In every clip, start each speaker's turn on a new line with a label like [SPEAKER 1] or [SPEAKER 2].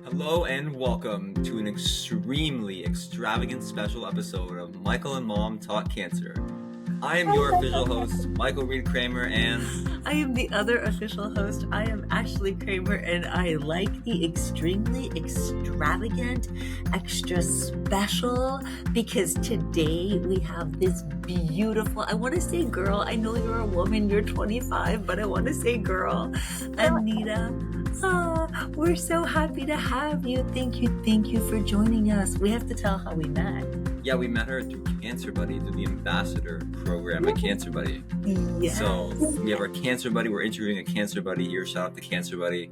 [SPEAKER 1] Hello and welcome to an extremely extravagant special episode of Michael and Mom Talk Cancer. I am your official host, Michael Reed Kramer, and
[SPEAKER 2] I am the other official host. I am Ashlee Kramer, and I like the extremely extravagant, extra special, because today we have this beautiful, I want to say girl, I know you're a woman, you're 25, but I want to say girl, Anita. Oh, we're so happy to have you. Thank you for joining us. We have to tell how we met.
[SPEAKER 1] yeah, we met her through Cancer Buddy, through the ambassador program at Cancer Buddy.
[SPEAKER 2] Yes.
[SPEAKER 1] So we have our Cancer Buddy. We're interviewing a Cancer Buddy here. Shout out to Cancer Buddy.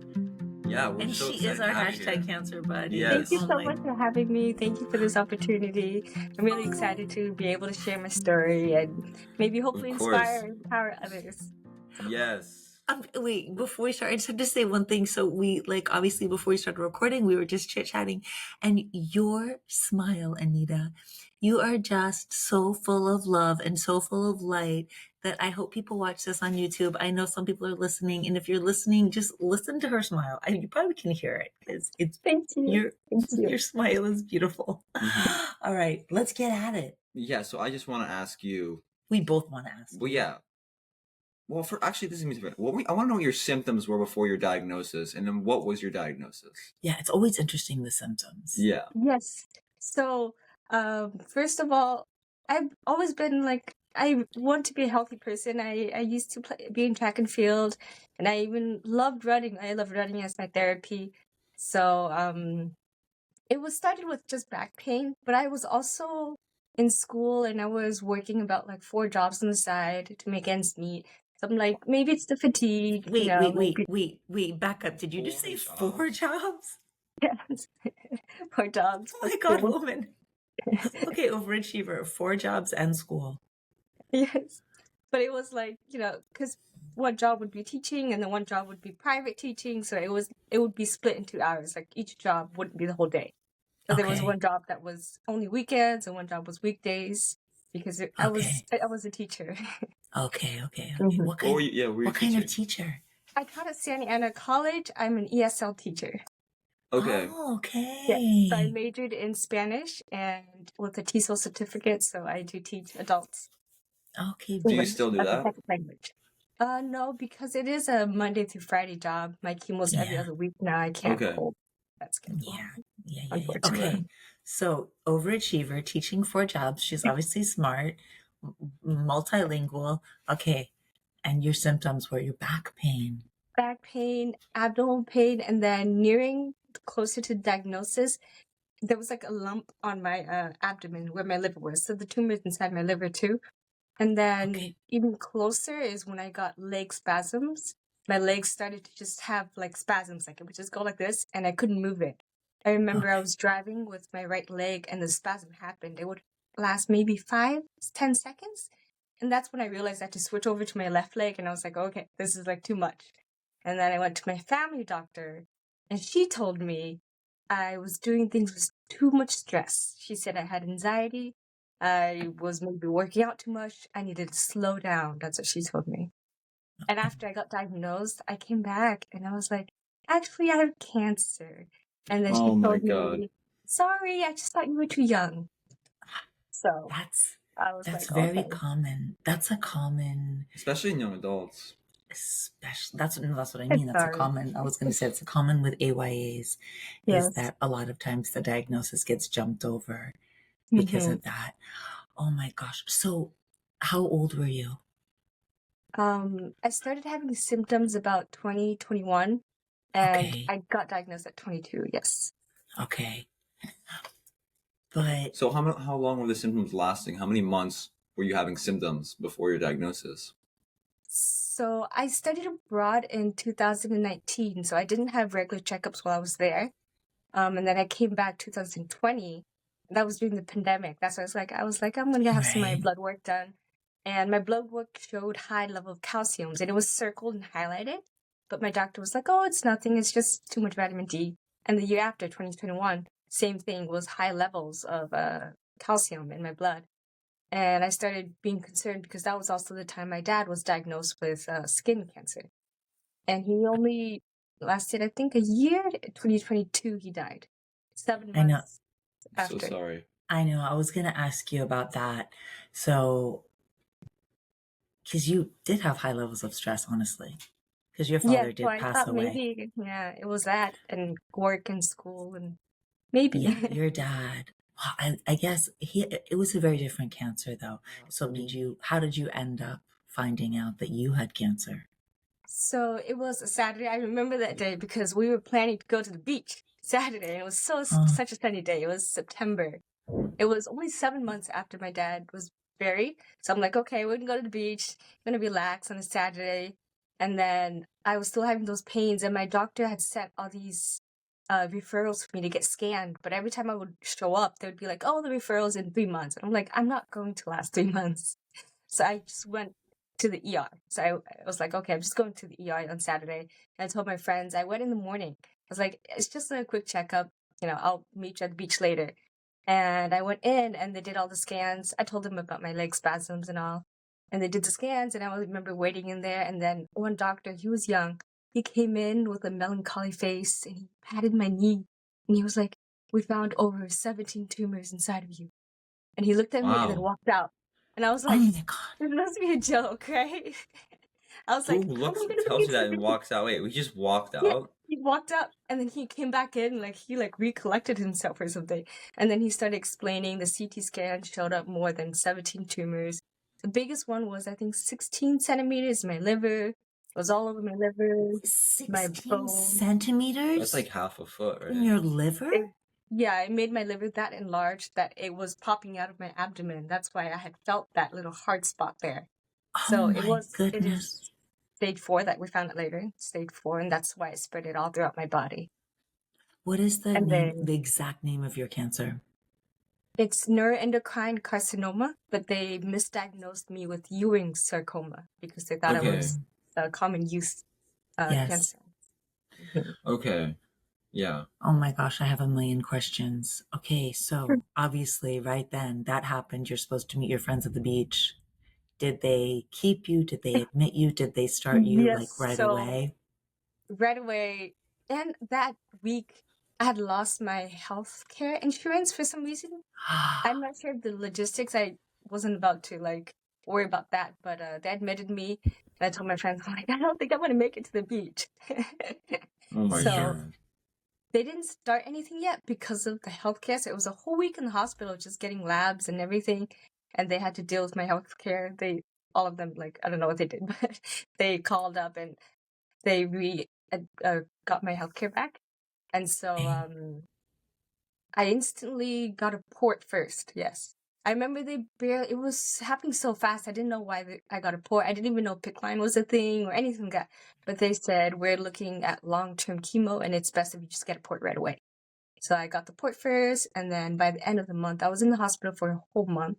[SPEAKER 1] Yeah, we're
[SPEAKER 2] And
[SPEAKER 1] so
[SPEAKER 2] she is
[SPEAKER 1] excited
[SPEAKER 2] our
[SPEAKER 1] to have you here.
[SPEAKER 2] hashtag Cancer Buddy.
[SPEAKER 1] Yes.
[SPEAKER 3] Thank you so much for having me. Thank you for this opportunity. I'm really excited to be able to share my story and maybe hopefully
[SPEAKER 1] Of course.
[SPEAKER 3] inspire and empower others.
[SPEAKER 1] Yes.
[SPEAKER 2] Wait, before we start, I just have to say one thing. So we, obviously before we started recording, we were just chit-chatting, and your smile, Anita, you are just so full of love and so full of light that I hope people watch this on YouTube. I know some people are listening, and if you're listening, just listen to her smile. You probably can hear it because it's
[SPEAKER 3] Thank you.
[SPEAKER 2] your smile is beautiful.
[SPEAKER 1] Mhm.
[SPEAKER 2] All right, let's get at it.
[SPEAKER 1] Yeah, so I just want to ask you.
[SPEAKER 2] We both want to ask.
[SPEAKER 1] Well, yeah. Well, this is me. I want to know what your symptoms were before your diagnosis, and then what was your diagnosis?
[SPEAKER 2] Yeah, it's always interesting, the symptoms.
[SPEAKER 1] Yeah.
[SPEAKER 3] Yes. So, first of all, I've always been I want to be a healthy person. I used to be in track and field, and I even loved running. I love running as my therapy. So, it was started with just back pain, but I was also in school and I was working about 4 jobs on the side to make ends meet. So I'm like, maybe it's the fatigue.
[SPEAKER 2] Wait, back up. Did you just say 4 jobs?
[SPEAKER 3] Yes. 4 jobs.
[SPEAKER 2] Oh my God, woman. Okay, overachiever, 4 jobs and school.
[SPEAKER 3] Yes. But it was because one job would be teaching and then one job would be private teaching. So it would be split in 2 hours. Each job wouldn't be the whole day. So there was
[SPEAKER 2] Okay.
[SPEAKER 3] one job that was only weekends and one job was weekdays because I was a teacher.
[SPEAKER 2] Okay.
[SPEAKER 3] Mhm.
[SPEAKER 2] What kind,
[SPEAKER 1] What
[SPEAKER 2] kind of teacher?
[SPEAKER 3] I taught at Santa Ana College. I'm an ESL teacher.
[SPEAKER 1] Okay.
[SPEAKER 2] Oh, okay.
[SPEAKER 3] Yeah. So I majored in Spanish and with a TESOL certificate. So I do teach adults.
[SPEAKER 2] Okay.
[SPEAKER 1] Do you still do
[SPEAKER 3] as a
[SPEAKER 1] that?
[SPEAKER 3] second language. No, because it is a Monday through Friday job. My chemo's every
[SPEAKER 2] Yeah.
[SPEAKER 3] other week now. I can't
[SPEAKER 1] Okay.
[SPEAKER 3] hold that schedule.
[SPEAKER 2] Yeah.
[SPEAKER 3] Unfortunately.
[SPEAKER 2] Okay. So overachiever, teaching 4 jobs. She's obviously smart, multilingual. Okay. And your symptoms were your back pain.
[SPEAKER 3] Back pain, abdominal pain, and then nearing closer to diagnosis, there was a lump on my abdomen where my liver was. So the tumor is inside my liver too. And then
[SPEAKER 2] Okay.
[SPEAKER 3] even closer is when I got leg spasms. My legs started to just have spasms, it would just go like this, and I couldn't move it. I remember I
[SPEAKER 2] Okay.
[SPEAKER 3] was driving with my right leg, and the spasm happened. It would last maybe 5-10 seconds, and that's when I realized I had to switch over to my left leg, and I was like, okay, this is too much. And then I went to my family doctor, and she told me I was doing things with too much stress. She said I had anxiety. I was maybe working out too much. I needed to slow down. That's what she told me. And after I got diagnosed, I came back and I was like, actually, I have cancer. And then she
[SPEAKER 1] Oh my
[SPEAKER 3] told
[SPEAKER 1] God.
[SPEAKER 3] me, sorry, I just thought you were too young. So I was
[SPEAKER 2] That's
[SPEAKER 3] like,
[SPEAKER 2] very
[SPEAKER 3] okay.
[SPEAKER 2] common. That's a common,
[SPEAKER 1] Especially in young adults.
[SPEAKER 2] especially that's what I mean. That's a
[SPEAKER 3] Sorry.
[SPEAKER 2] common. I was going to say it's a common with AYAs.
[SPEAKER 3] Yes.
[SPEAKER 2] Is that a lot of times the diagnosis gets jumped over because
[SPEAKER 3] Mhm.
[SPEAKER 2] of that. Oh my gosh. So how old were you?
[SPEAKER 3] I started having symptoms about 2021, and
[SPEAKER 2] Okay.
[SPEAKER 3] I got diagnosed at 22. Yes.
[SPEAKER 2] Okay. But
[SPEAKER 1] So how long were the symptoms lasting? How many months were you having symptoms before your diagnosis?
[SPEAKER 3] So I studied abroad in 2019, so I didn't have regular checkups while I was there. And then I came back 2020. That was during the pandemic. That's why I was like, I'm gonna have some of my
[SPEAKER 2] Right.
[SPEAKER 3] blood work done. And my blood work showed high level of calciums, and it was circled and highlighted. But my doctor was like, oh, it's nothing. It's just too much vitamin D. And the year after, 2021, same thing, was high levels of calcium in my blood. And I started being concerned because that was also the time my dad was diagnosed with skin cancer. And he only lasted, I think, a year. 2022, he died. 7
[SPEAKER 2] I know.
[SPEAKER 3] months
[SPEAKER 1] I'm so
[SPEAKER 3] after.
[SPEAKER 1] sorry.
[SPEAKER 2] I know. I was going to ask you about that. So, because you did have high levels of stress, honestly, because your
[SPEAKER 3] Yeah,
[SPEAKER 2] father
[SPEAKER 3] so
[SPEAKER 2] did
[SPEAKER 3] I
[SPEAKER 2] pass
[SPEAKER 3] thought
[SPEAKER 2] away.
[SPEAKER 3] maybe, yeah, it was that, and work and school, and maybe.
[SPEAKER 2] Yeah, your dad. Well, I guess it was a very different cancer, though. So, how did you end up finding out that you had cancer?
[SPEAKER 3] So it was a Saturday. I remember that day because we were planning to go to the beach Saturday. It was such a sunny day. It was September. It was only 7 months after my dad was buried. So I'm like, okay, we're gonna go to the beach. I'm gonna relax on a Saturday. And then I was still having those pains, and my doctor had sent all these referrals for me to get scanned. But every time I would show up, they would be like, oh, the referral's in 3 months. And I'm like, I'm not going to last 3 months. So I just went to the ER. So I was like, okay, I'm just going to the ER on Saturday. And I told my friends, I went in the morning. I was like, it's just a quick checkup. I'll meet you at the beach later. And I went in and they did all the scans. I told them about my leg spasms and all. And they did the scans, and I remember waiting in there. And then one doctor, he was young, he came in with a melancholy face and he patted my knee. And he was like, we found over 17 tumors inside of you. And he looked at me and then
[SPEAKER 1] Wow.
[SPEAKER 3] walked out. And I was
[SPEAKER 2] Oh
[SPEAKER 3] like,
[SPEAKER 2] my God.
[SPEAKER 3] this must be a joke, right? I was
[SPEAKER 1] Who
[SPEAKER 3] like, how am I gonna
[SPEAKER 1] tells
[SPEAKER 3] make
[SPEAKER 1] you that
[SPEAKER 3] it?
[SPEAKER 1] and walks out? Wait, we just walked
[SPEAKER 3] Yeah,
[SPEAKER 1] out?
[SPEAKER 3] he walked out and then he came back in, like he recollected himself or something. And then he started explaining the CT scan showed up more than 17 tumors. The biggest one was, I think, 16 centimeters in my liver. It was all over my liver, my
[SPEAKER 2] 16
[SPEAKER 3] bone.
[SPEAKER 2] centimeters
[SPEAKER 1] That's like half a foot,
[SPEAKER 2] in
[SPEAKER 1] right?
[SPEAKER 2] your liver?
[SPEAKER 3] Yeah, it made my liver that enlarged that it was popping out of my abdomen. That's why I had felt that little hard spot there. So
[SPEAKER 2] Oh
[SPEAKER 3] it
[SPEAKER 2] my
[SPEAKER 3] is
[SPEAKER 2] goodness.
[SPEAKER 3] stage 4 that we found it later, stage 4, and that's why I spread it all throughout my body.
[SPEAKER 2] What is the
[SPEAKER 3] And
[SPEAKER 2] name,
[SPEAKER 3] then
[SPEAKER 2] the exact name of your cancer?
[SPEAKER 3] it's neuroendocrine carcinoma, but they misdiagnosed me with Ewing sarcoma because they thought it
[SPEAKER 1] Okay.
[SPEAKER 3] was a common youth
[SPEAKER 2] Yes.
[SPEAKER 3] cancer.
[SPEAKER 1] Okay. Yeah.
[SPEAKER 2] Oh my gosh, I have a million questions. Okay, so obviously, right then, that happened. You're supposed to meet your friends at the beach. Did they keep you? Did they admit you? Did they start you
[SPEAKER 3] Yes,
[SPEAKER 2] right
[SPEAKER 3] so
[SPEAKER 2] away?
[SPEAKER 3] right away, and that week, I had lost my healthcare insurance for some reason. I'm not sure of the logistics. I wasn't about to worry about that, but they admitted me, and I told my friends, I'm like, I don't think I'm gonna make it to the beach.
[SPEAKER 1] Oh my
[SPEAKER 3] So
[SPEAKER 1] God.
[SPEAKER 3] they didn't start anything yet because of the healthcare. So it was a whole week in the hospital just getting labs and everything, and they had to deal with my healthcare. All of them, I don't know what they did, but they called up and they got my healthcare back, and so I instantly got a port first. Yes. I remember it was happening so fast. I didn't know why I got a port. I didn't even know PICC line was a thing or anything like that. But they said, we're looking at long-term chemo and it's best if you just get a port right away. So I got the port first. And then by the end of the month, I was in the hospital for a whole month.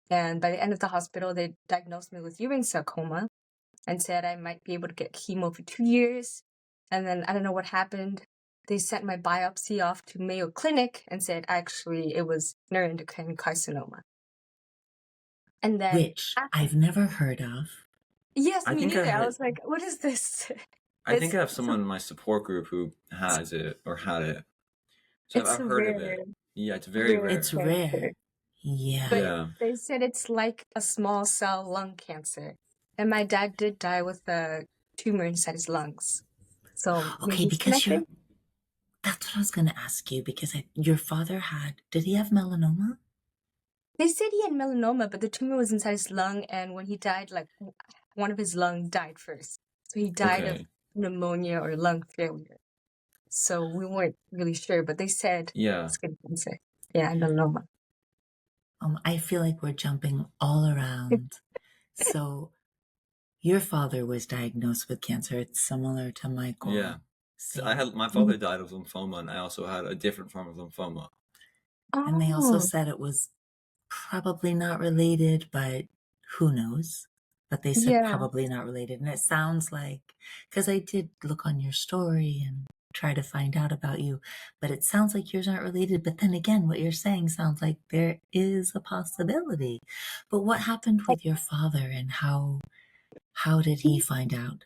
[SPEAKER 3] And by the end of the hospital, they diagnosed me with Ewing sarcoma and said I might be able to get chemo for 2 years. And then I don't know what happened. They sent my biopsy off to Mayo Clinic and said actually it was neuroendocrine carcinoma. And then
[SPEAKER 2] Which I've never heard of.
[SPEAKER 3] Yes,
[SPEAKER 1] I
[SPEAKER 3] me
[SPEAKER 1] think
[SPEAKER 3] neither. I was like, what is this?
[SPEAKER 1] I think I have someone in my support group who has it or had it. So
[SPEAKER 3] It's
[SPEAKER 1] I've heard of
[SPEAKER 3] rare.
[SPEAKER 1] it. Yeah, it's very rare.
[SPEAKER 2] It's rare. Yeah.
[SPEAKER 3] But
[SPEAKER 1] Yeah.
[SPEAKER 3] they said it's like a small cell lung cancer. And my dad did die with a tumor inside his lungs. So
[SPEAKER 2] Okay,
[SPEAKER 3] maybe it's
[SPEAKER 2] because
[SPEAKER 3] connected.
[SPEAKER 2] that's what I was going to ask you, because your father did he have melanoma?
[SPEAKER 3] They said he had melanoma, but the tumor was inside his lung, and when he died, one of his lungs died first. So he died of pneumonia or lung failure. So we weren't really sure, but they said skin cancer. Yeah, melanoma.
[SPEAKER 2] I feel like we're jumping all around. So your father was diagnosed with cancer. It's similar to Michael.
[SPEAKER 1] Yeah. So my father died of lymphoma, and I also had a different form of lymphoma.
[SPEAKER 2] And they also said it was probably not related, but who knows? But they said probably not related. And it sounds like, because I did look on your story and try to find out about you, but it sounds like yours aren't related. But then again, what you're saying sounds like there is a possibility. But what happened with your father, and how did he find out?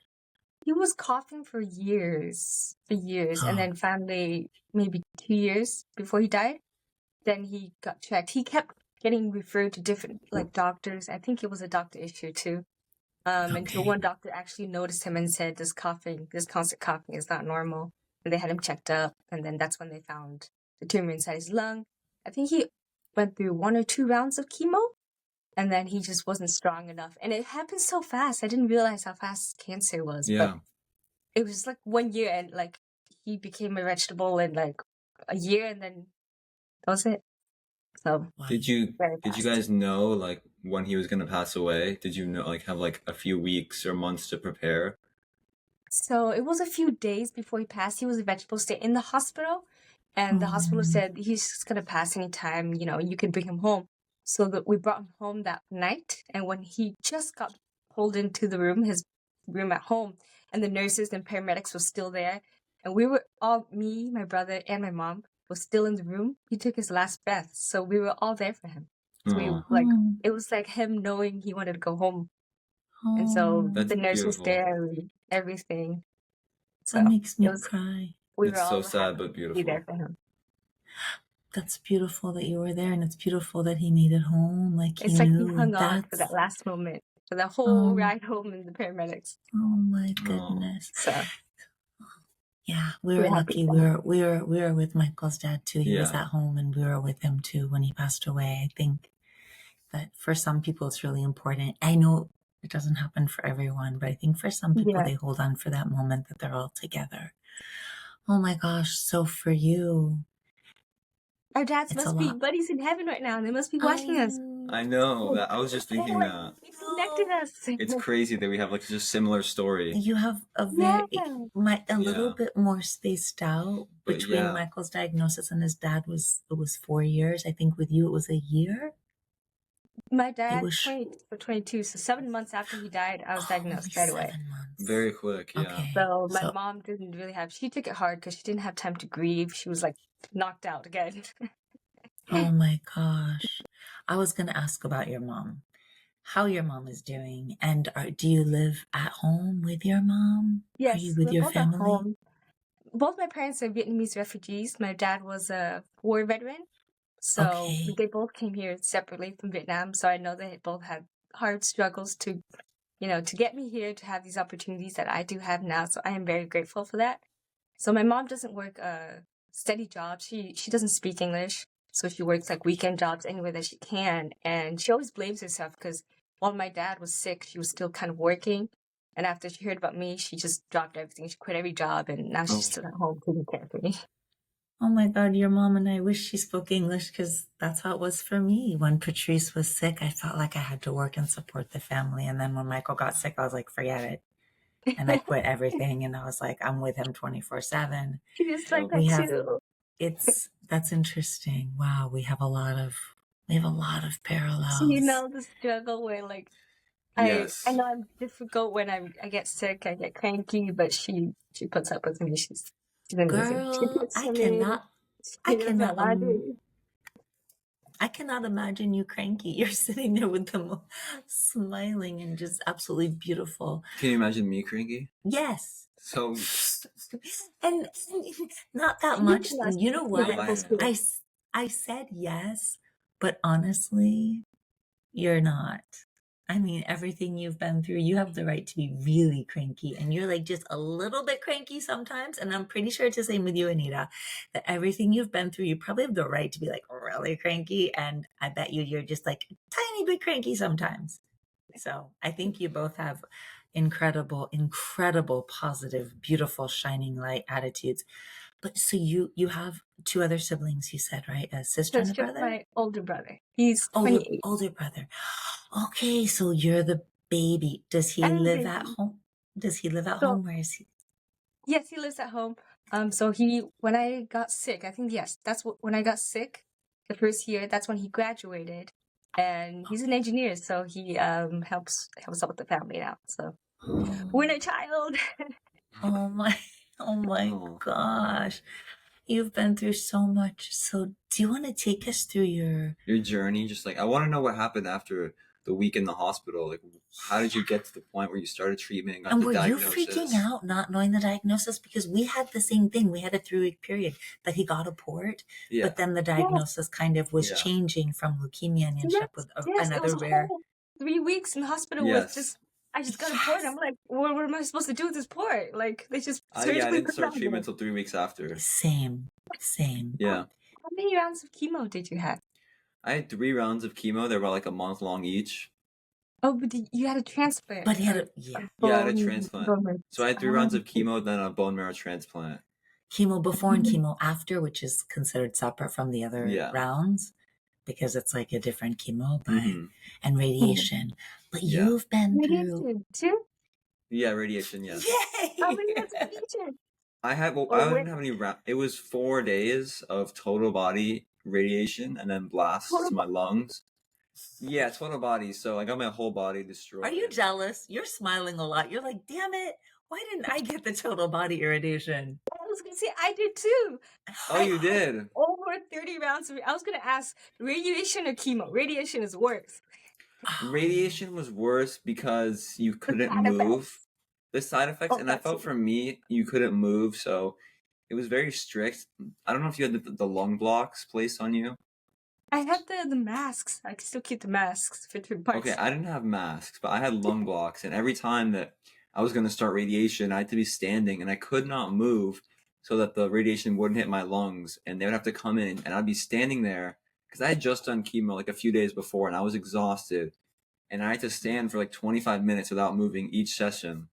[SPEAKER 3] He was coughing for years, and then finally, maybe 2 years before he died, then he got checked. He kept getting referred to different doctors. I think it was a doctor issue too. Until one doctor actually noticed him and said, this constant coughing is not normal. And they had him checked up, and then that's when they found the tumor inside his lung. I think he went through 1 or 2 rounds of chemo, and then he just wasn't strong enough. And it happened so fast. I didn't realize how fast cancer was.
[SPEAKER 1] Yeah.
[SPEAKER 3] But it was 1 year, and he became a vegetable in a year, and then that was it. So
[SPEAKER 1] Did you guys know when he was gonna pass away? Did you know have a few weeks or months to prepare?
[SPEAKER 3] So it was a few days before he passed. He was a vegetable stay in the hospital, and the hospital said he's just gonna pass anytime. You can bring him home. So that we brought him home that night, and when he just got pulled into the room, his room at home, and the nurses and paramedics were still there, and we were all, me, my brother, and my mom was still in the room. He took his last breath, so we were all there for him. So it was like him knowing he wanted to go home, and so the nurses there, and everything. So
[SPEAKER 2] that makes me cry.
[SPEAKER 1] It's so sad but beautiful.
[SPEAKER 3] Be there for him.
[SPEAKER 2] That's beautiful that you were there, and it's beautiful that he made it home.
[SPEAKER 3] It's he hung on for that last moment, for the whole ride home in the paramedics.
[SPEAKER 2] Oh my goodness!
[SPEAKER 3] So
[SPEAKER 2] yeah, we were lucky. We were with Michael's dad too. He was at home, and we were with him too when he passed away. I think that for some people it's really important. I know it doesn't happen for everyone, but I think for some people they hold on for that moment that they're all together. Oh my gosh! So for you,
[SPEAKER 3] our dads must be buddies in heaven right now, and they must be watching us.
[SPEAKER 1] I know that. I was just thinking that.
[SPEAKER 3] They connected us.
[SPEAKER 1] It's crazy that we have such a similar story.
[SPEAKER 2] You have a little bit more spaced out between Michael's diagnosis and his dad. It was 4 years. I think with you it was a year.
[SPEAKER 3] My dad was 22, so 7 months after he died, I was diagnosed right away.
[SPEAKER 1] Very quick, yeah.
[SPEAKER 3] Okay. So my mom didn't really she took it hard because she didn't have time to grieve. She was knocked out again.
[SPEAKER 2] Oh my gosh. I was going to ask about your mom, how your mom is doing, and do you live at home with your mom?
[SPEAKER 3] Yes.
[SPEAKER 2] Are you with your family? At home.
[SPEAKER 3] Both my parents are Vietnamese refugees. My dad was a war veteran. So they both came here separately from Vietnam. So I know they both had hard struggles to get me here, to have these opportunities that I do have now. So I am very grateful for that. So my mom doesn't work a steady job. She doesn't speak English. So she works weekend jobs anywhere that she can. And she always blames herself because while my dad was sick, she was still kind of working. And after she heard about me, she just dropped everything. She quit every job, and now she's still at home taking care of me.
[SPEAKER 2] Oh my God, your mom and I wish she spoke English because that's how it was for me. When Patrice was sick, I felt like I had to work and support the family. And then when Michael got sick, I was like, forget it. And I quit everything. And I was like, I'm with him 24/7.
[SPEAKER 3] She just like that too.
[SPEAKER 2] That's interesting. Wow, we have a lot of parallels.
[SPEAKER 3] So the struggle where I know I'm difficult when I get sick, I get cranky, but she puts up with me.
[SPEAKER 2] Girl, I cannot imagine you cranky. You're sitting there with them smiling and just absolutely beautiful.
[SPEAKER 1] Can you imagine me cranky?
[SPEAKER 2] Yes.
[SPEAKER 1] So
[SPEAKER 2] and not that much. You know what? I said yes, but honestly, you're not. I mean, everything you've been through, you have the right to be really cranky, and you're just a little bit cranky sometimes. And I'm pretty sure it's the same with you, Anita, that everything you've been through, you probably have the right to be really cranky. And I bet you're just tiny bit cranky sometimes. So I think you both have incredible, positive, beautiful, shining light attitudes. But so you have 2 other siblings, you said, right? A sister and a brother?
[SPEAKER 3] My older brother. He's 28.
[SPEAKER 2] Older brother. Okay, so you're the baby. Does he live at home? Home? Where is he?
[SPEAKER 3] Yes, he lives at home. So when I got sick, I think, when I got sick, the first year, that's when he graduated. And he's an engineer, so he helps out with the family now. So winner child.
[SPEAKER 2] Oh my gosh. You've been through so much. So do you want to take us through your
[SPEAKER 1] journey? Just I want to know what happened after the week in the hospital. Like, how did you get to the point where you started treatment and got
[SPEAKER 2] And
[SPEAKER 1] the
[SPEAKER 2] were you
[SPEAKER 1] diagnosis?
[SPEAKER 2] freaking out not knowing the diagnosis? Because we had the same thing. We had a 3-week period that he got a port,
[SPEAKER 1] Yeah.
[SPEAKER 2] but then the diagnosis kind of was
[SPEAKER 1] Yeah.
[SPEAKER 2] changing from leukemia and ended
[SPEAKER 3] Yes,
[SPEAKER 2] up with
[SPEAKER 3] yes, it
[SPEAKER 2] another
[SPEAKER 3] was a
[SPEAKER 2] rare.
[SPEAKER 3] whole 3 weeks in the hospital
[SPEAKER 1] Yes.
[SPEAKER 3] with just. I just got a port. And I'm like, what am I supposed to do with this port? Like, they just
[SPEAKER 1] I
[SPEAKER 3] surgically
[SPEAKER 1] didn't
[SPEAKER 3] put
[SPEAKER 1] start
[SPEAKER 3] it on
[SPEAKER 1] treatment
[SPEAKER 3] me.
[SPEAKER 1] until 3 weeks after.
[SPEAKER 2] Same.
[SPEAKER 1] Yeah.
[SPEAKER 3] How many rounds of chemo did you have?
[SPEAKER 1] I had 3 rounds of chemo. They were like a month long each.
[SPEAKER 3] Oh, but you had a transplant.
[SPEAKER 2] But he had
[SPEAKER 3] or
[SPEAKER 2] a, yeah,
[SPEAKER 1] Yeah, I had a
[SPEAKER 3] bone-
[SPEAKER 1] transplant.
[SPEAKER 3] bone marrow.
[SPEAKER 1] So I had 3 rounds of chemo, then a bone marrow transplant.
[SPEAKER 2] chemo before and chemo after, which is considered separate from the other
[SPEAKER 1] Yeah.
[SPEAKER 2] rounds because it's like a different chemo, but
[SPEAKER 1] Mhm.
[SPEAKER 2] and radiation. But
[SPEAKER 1] Yeah.
[SPEAKER 2] you've been through.
[SPEAKER 3] Radiation too?
[SPEAKER 1] Yeah, radiation, yes.
[SPEAKER 3] How
[SPEAKER 2] Yay!
[SPEAKER 3] many rounds of radiation?
[SPEAKER 1] I had, well,
[SPEAKER 3] Or
[SPEAKER 1] I
[SPEAKER 3] where-
[SPEAKER 1] didn't have any, it was 4 days of total body radiation and then blasts
[SPEAKER 3] Total
[SPEAKER 1] to my lungs. Yeah, total body. So I got my whole body destroyed.
[SPEAKER 2] Are you jealous? You're smiling a lot. You're like, damn it, why didn't I get the total body irradiation?
[SPEAKER 3] I was gonna say I did too.
[SPEAKER 1] Oh, you did?
[SPEAKER 3] Over 30 rounds of. I was gonna ask radiation or chemo. Radiation is worse.
[SPEAKER 1] Radiation was worse because you couldn't
[SPEAKER 3] side effects.
[SPEAKER 1] move. The side effects,
[SPEAKER 3] Oh,
[SPEAKER 1] and I
[SPEAKER 3] that's
[SPEAKER 1] felt
[SPEAKER 3] it.
[SPEAKER 1] for me, you couldn't move, so it was very strict. I don't know if you had the lung blocks placed on you.
[SPEAKER 3] I had the masks. I can still keep the masks for 3 months.
[SPEAKER 1] Okay, I didn't have masks, but I had lung blocks, and every time that I was going to start radiation, I had to be standing, and I could not move so that the radiation wouldn't hit my lungs, and they would have to come in, and I'd be standing there, because I had just done chemo like a few days before, and I was exhausted, and I had to stand for like 25 minutes without moving each session,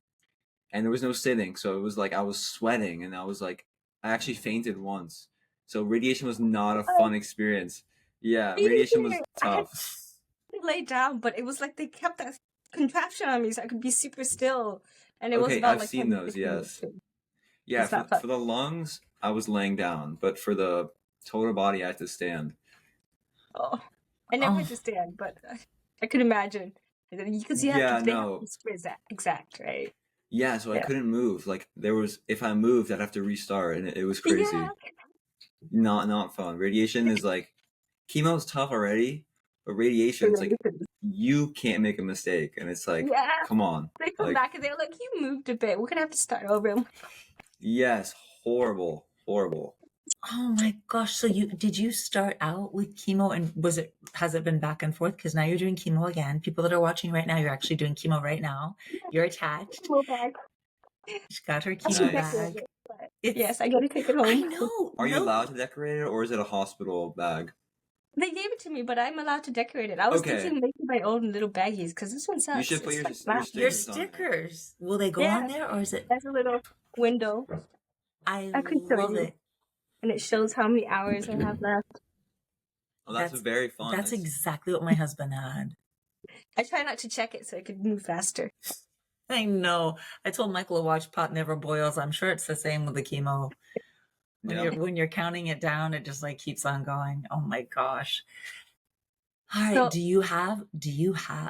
[SPEAKER 1] and there was no sitting, so it was like I was sweating, and I was like, I actually fainted once, so radiation was not a fun experience. Yeah,
[SPEAKER 3] Me
[SPEAKER 1] radiation was
[SPEAKER 3] neither. I had
[SPEAKER 1] tough.
[SPEAKER 3] to lay down, but it was like they kept that contraption on me so I could be super still. And it was
[SPEAKER 1] Okay,
[SPEAKER 3] about
[SPEAKER 1] I've
[SPEAKER 3] like
[SPEAKER 1] seen
[SPEAKER 3] 10
[SPEAKER 1] those,
[SPEAKER 3] 15 minutes
[SPEAKER 1] yes.
[SPEAKER 3] too.
[SPEAKER 1] Yeah,
[SPEAKER 3] It's not
[SPEAKER 1] for
[SPEAKER 3] fun.
[SPEAKER 1] the lungs, I was laying down, but for the total body, I had to stand.
[SPEAKER 3] Oh, I never
[SPEAKER 2] Oh.
[SPEAKER 3] had to stand, but I could imagine. Because you have
[SPEAKER 1] Yeah,
[SPEAKER 3] to, they
[SPEAKER 1] no.
[SPEAKER 3] have to super exact, right?
[SPEAKER 1] Yeah, so I
[SPEAKER 3] Yeah.
[SPEAKER 1] couldn't move. Like, if I moved, I'd have to restart, and it was crazy.
[SPEAKER 3] Yeah.
[SPEAKER 1] Not fun. Radiation is like, chemo's tough already, but radiation, it's like, you can't make a mistake, and it's like,
[SPEAKER 3] Yeah.
[SPEAKER 1] come on.
[SPEAKER 3] They come
[SPEAKER 1] Like,
[SPEAKER 3] back and they're like, you moved a bit. We're going to have to start over.
[SPEAKER 1] yes, horrible.
[SPEAKER 2] Oh my gosh. So did you start out with chemo and has it been back and forth? Because now you're doing chemo again. People that are watching right now, you're actually doing chemo right now. You're attached.
[SPEAKER 3] Go back.
[SPEAKER 2] She's got her
[SPEAKER 3] I
[SPEAKER 2] chemo
[SPEAKER 3] should
[SPEAKER 1] Nice.
[SPEAKER 3] decorate
[SPEAKER 2] bag.
[SPEAKER 3] it, but
[SPEAKER 2] It's-
[SPEAKER 3] yes, I got to take it home.
[SPEAKER 2] I know.
[SPEAKER 1] Are you
[SPEAKER 2] no.
[SPEAKER 1] allowed to decorate it, or is it a hospital bag?
[SPEAKER 3] They gave it to me, but I'm allowed to decorate it. I was
[SPEAKER 1] Okay.
[SPEAKER 3] thinking making my own little baggies because this one sucks.
[SPEAKER 1] You should put
[SPEAKER 3] It's
[SPEAKER 1] your
[SPEAKER 3] like
[SPEAKER 1] stickers
[SPEAKER 3] flat.
[SPEAKER 2] Your
[SPEAKER 1] on there.
[SPEAKER 2] stickers. Will they go
[SPEAKER 3] Yeah.
[SPEAKER 2] on there or is it?
[SPEAKER 3] There's a little window,
[SPEAKER 2] I
[SPEAKER 3] I could show
[SPEAKER 2] love
[SPEAKER 3] you.
[SPEAKER 2] it.
[SPEAKER 3] and it shows how many hours I have left.
[SPEAKER 1] Oh, that's very fun.
[SPEAKER 2] That's exactly what my husband had.
[SPEAKER 3] I try not to check it so I could move faster.
[SPEAKER 2] I know. I told Michael to watch Pot Never Boils. I'm sure it's the same with the chemo.
[SPEAKER 1] Yeah.
[SPEAKER 2] When you're counting it down, it just like keeps on going. Oh my gosh. All right.
[SPEAKER 3] So-
[SPEAKER 2] do you have,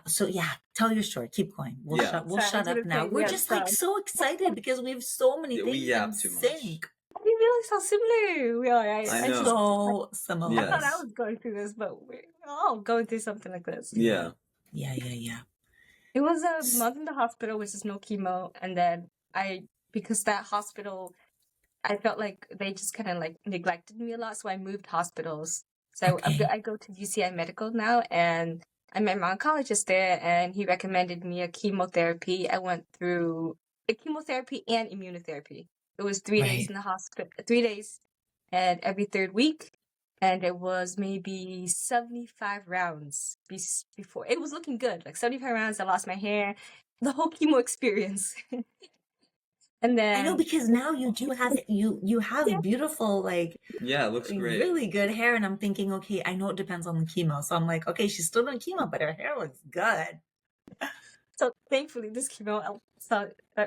[SPEAKER 2] so yeah, tell your story. Keep going. We'll
[SPEAKER 1] Yeah.
[SPEAKER 2] shut
[SPEAKER 3] Sorry, I was
[SPEAKER 2] up
[SPEAKER 3] gonna
[SPEAKER 2] now.
[SPEAKER 3] say,
[SPEAKER 2] We're
[SPEAKER 3] yeah,
[SPEAKER 2] just like
[SPEAKER 3] sorry.
[SPEAKER 2] so excited because we have so many
[SPEAKER 1] Yeah,
[SPEAKER 2] things
[SPEAKER 1] we yap
[SPEAKER 2] in
[SPEAKER 1] too much.
[SPEAKER 2] sync.
[SPEAKER 3] I didn't realize how similar we are.
[SPEAKER 1] I know.
[SPEAKER 2] So similar.
[SPEAKER 3] I thought I
[SPEAKER 1] Yes.
[SPEAKER 3] was going through this, but we're all going through something like this.
[SPEAKER 1] Yeah.
[SPEAKER 2] Yeah.
[SPEAKER 3] It was a month in the hospital, which is no chemo, and then because that hospital, I felt like they just kind of like neglected me a lot, so I moved hospitals. So
[SPEAKER 2] Okay.
[SPEAKER 3] I go to UCI Medical now, and I met my oncologist there, and he recommended me a chemotherapy. I went through a chemotherapy and immunotherapy. It was 3 days
[SPEAKER 2] Right.
[SPEAKER 3] in the hospital, 3 days, and every third week. And it was maybe 75 rounds before. It was looking good. Like 75 rounds, I lost my hair. The whole chemo experience. And then
[SPEAKER 2] I know because now you do have you have
[SPEAKER 3] Yeah.
[SPEAKER 2] beautiful like
[SPEAKER 1] Yeah, it looks great.
[SPEAKER 2] really good hair, and I'm thinking, okay, I know it depends on the chemo, so I'm like, okay, she's still doing chemo, but her hair looks good.
[SPEAKER 3] So thankfully, this chemo, I saw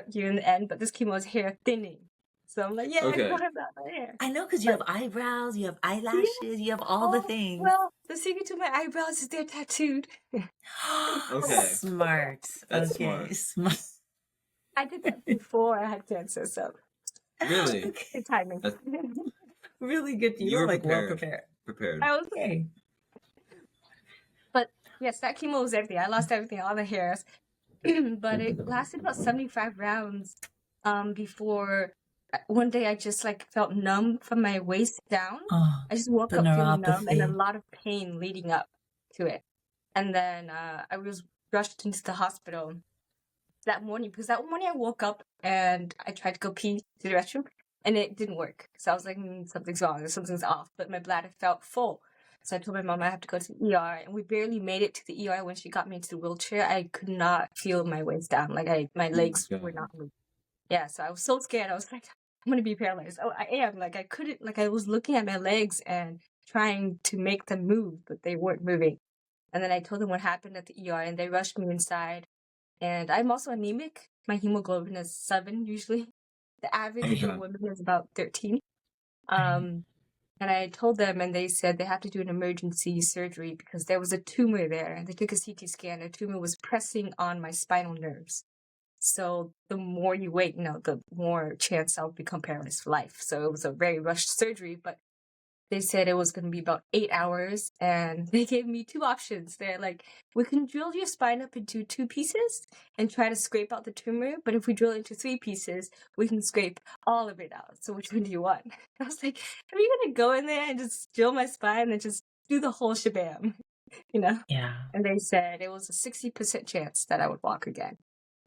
[SPEAKER 3] you in the end, but this chemo is hair thinning. So I'm like, yeah,
[SPEAKER 1] Okay.
[SPEAKER 3] I got my hair.
[SPEAKER 2] I know because you have eyebrows, you have eyelashes, you have all the
[SPEAKER 3] Oh,
[SPEAKER 2] things.
[SPEAKER 3] Well, the secret to my eyebrows is they're tattooed.
[SPEAKER 1] Okay.
[SPEAKER 2] Smart.
[SPEAKER 1] That's
[SPEAKER 2] okay. Smart.
[SPEAKER 3] I did that before I had cancer, so
[SPEAKER 1] Really?
[SPEAKER 2] Okay.
[SPEAKER 3] good timing.
[SPEAKER 1] That's-
[SPEAKER 2] Really good.
[SPEAKER 1] You
[SPEAKER 2] You
[SPEAKER 1] were
[SPEAKER 2] were like well
[SPEAKER 1] prepared.
[SPEAKER 2] prepared.
[SPEAKER 1] Prepared.
[SPEAKER 3] I was
[SPEAKER 2] Okay.
[SPEAKER 3] Yes, that chemo was everything. I lost everything, all the hairs. But it lasted about 75 rounds before one day I just like felt numb from my waist down.
[SPEAKER 2] Oh,
[SPEAKER 3] I just woke
[SPEAKER 2] the
[SPEAKER 3] up feeling numb and a
[SPEAKER 2] neuropathy.
[SPEAKER 3] lot of pain leading up to it. And then I was rushed into the hospital that morning because that morning I woke up and I tried to go pee to the restroom and it didn't work. So I was like, something's wrong, something's off. But my bladder felt full. So I told my mom I have to go to the ER, and we barely made it to the ER when she got me into the wheelchair. I could not feel my waist down, like my legs were not moving. Yeah, so I was so scared. I was like, I'm gonna be paralyzed. Oh, I am. Like I couldn't. Like I was looking at my legs and trying to make them move, but they weren't moving. And then I told them what happened at the ER, and they rushed me inside. And I'm also anemic. My hemoglobin is 7 usually. The average for women is about 13. And I told them, and they said they have to do an emergency surgery because there was a tumor there. And they took a CT scan. The tumor was pressing on my spinal nerves. So the more you wait, the more chance I'll become paralyzed for life. So it was a very rushed surgery, but they said it was going to be about 8 hours, and they gave me 2 options. They're like, we can drill your spine up into 2 pieces and try to scrape out the tumor, but if we drill into 3 pieces, we can scrape all of it out. So which one do you want? I was like, are you going to go in there and just drill my spine and just do the whole shabam?
[SPEAKER 2] Yeah.
[SPEAKER 3] And they said it was a 60% chance that I would walk again.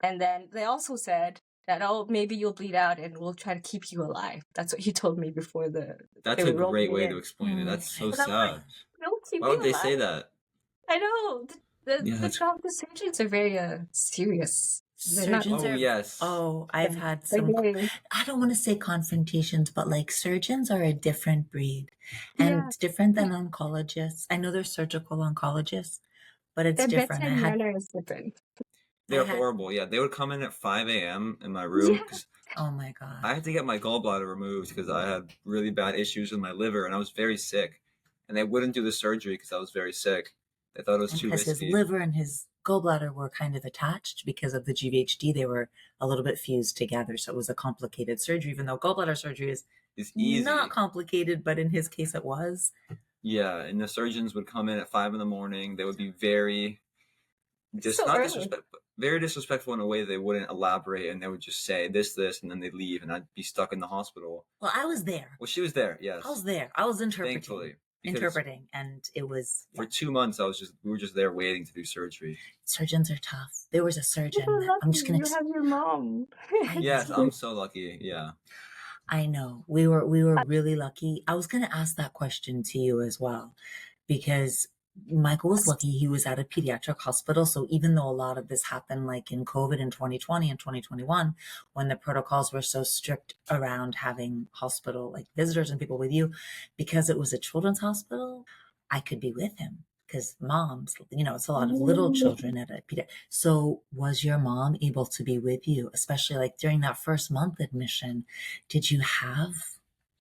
[SPEAKER 3] And then they also said that, maybe you'll bleed out and we'll try to keep you alive. That's what he told me before
[SPEAKER 1] That's
[SPEAKER 3] they
[SPEAKER 1] a
[SPEAKER 3] rolled
[SPEAKER 1] great
[SPEAKER 3] me
[SPEAKER 1] way
[SPEAKER 3] in.
[SPEAKER 1] to explain it. That's so
[SPEAKER 3] But I'm like,
[SPEAKER 1] sad.
[SPEAKER 3] they'll keep
[SPEAKER 1] Why
[SPEAKER 3] me
[SPEAKER 1] would they
[SPEAKER 3] alive.
[SPEAKER 1] say that?
[SPEAKER 3] I know.
[SPEAKER 1] Yeah,
[SPEAKER 3] The surgeons are very serious. They're not.
[SPEAKER 2] Surgeons
[SPEAKER 1] Oh,
[SPEAKER 2] are.
[SPEAKER 1] yes.
[SPEAKER 2] Oh, I've had
[SPEAKER 3] They're
[SPEAKER 2] some.
[SPEAKER 3] very,
[SPEAKER 2] I don't want to say confrontations, but like surgeons are a different breed and
[SPEAKER 3] yeah.
[SPEAKER 2] different than oncologists. I know they're surgical oncologists, but it's
[SPEAKER 3] Their
[SPEAKER 2] different.
[SPEAKER 3] bedside manner is different.
[SPEAKER 1] They're
[SPEAKER 2] had.
[SPEAKER 1] horrible. Yeah, they would come in at 5 a.m. in my room
[SPEAKER 3] Yeah.
[SPEAKER 1] because
[SPEAKER 2] Oh my God.
[SPEAKER 1] I had to get my gallbladder removed because I had really bad issues with my liver and I was very sick. And they wouldn't do the surgery because I was very sick. They thought it was too
[SPEAKER 2] Because his
[SPEAKER 1] risky.
[SPEAKER 2] liver and his gallbladder were kind of attached because of the GVHD. They were a little bit fused together. So it was a complicated surgery, even though gallbladder surgery is
[SPEAKER 1] It's easy.
[SPEAKER 2] not complicated, but in his case it was.
[SPEAKER 1] Yeah, and the surgeons would come in at 5 in the morning. They would be very
[SPEAKER 3] So early.
[SPEAKER 1] very disrespectful in a way they wouldn't elaborate, and they would just say this, and then they'd leave, and I'd be stuck in the hospital.
[SPEAKER 2] Well, I was there.
[SPEAKER 1] Well, she was there, yes.
[SPEAKER 2] I was there. I was interpreting.
[SPEAKER 1] Thankfully.
[SPEAKER 2] And it was
[SPEAKER 1] for 2 months we were just there waiting to do surgery.
[SPEAKER 2] Surgeons are tough. There was a surgeon.
[SPEAKER 3] I'm just gonna. You have your mom.
[SPEAKER 1] Yes, I'm so lucky. Yeah.
[SPEAKER 2] I know. We were really lucky. I was gonna ask that question to you as well, because Michael was lucky. He was at a pediatric hospital. So even though a lot of this happened like in COVID in 2020 and 2021, when the protocols were so strict around having hospital like visitors and people with you, because it was a children's hospital, I could be with him because moms, it's a lot of little children at a pediatric. So was your mom able to be with you, especially like during that first month admission? Did you have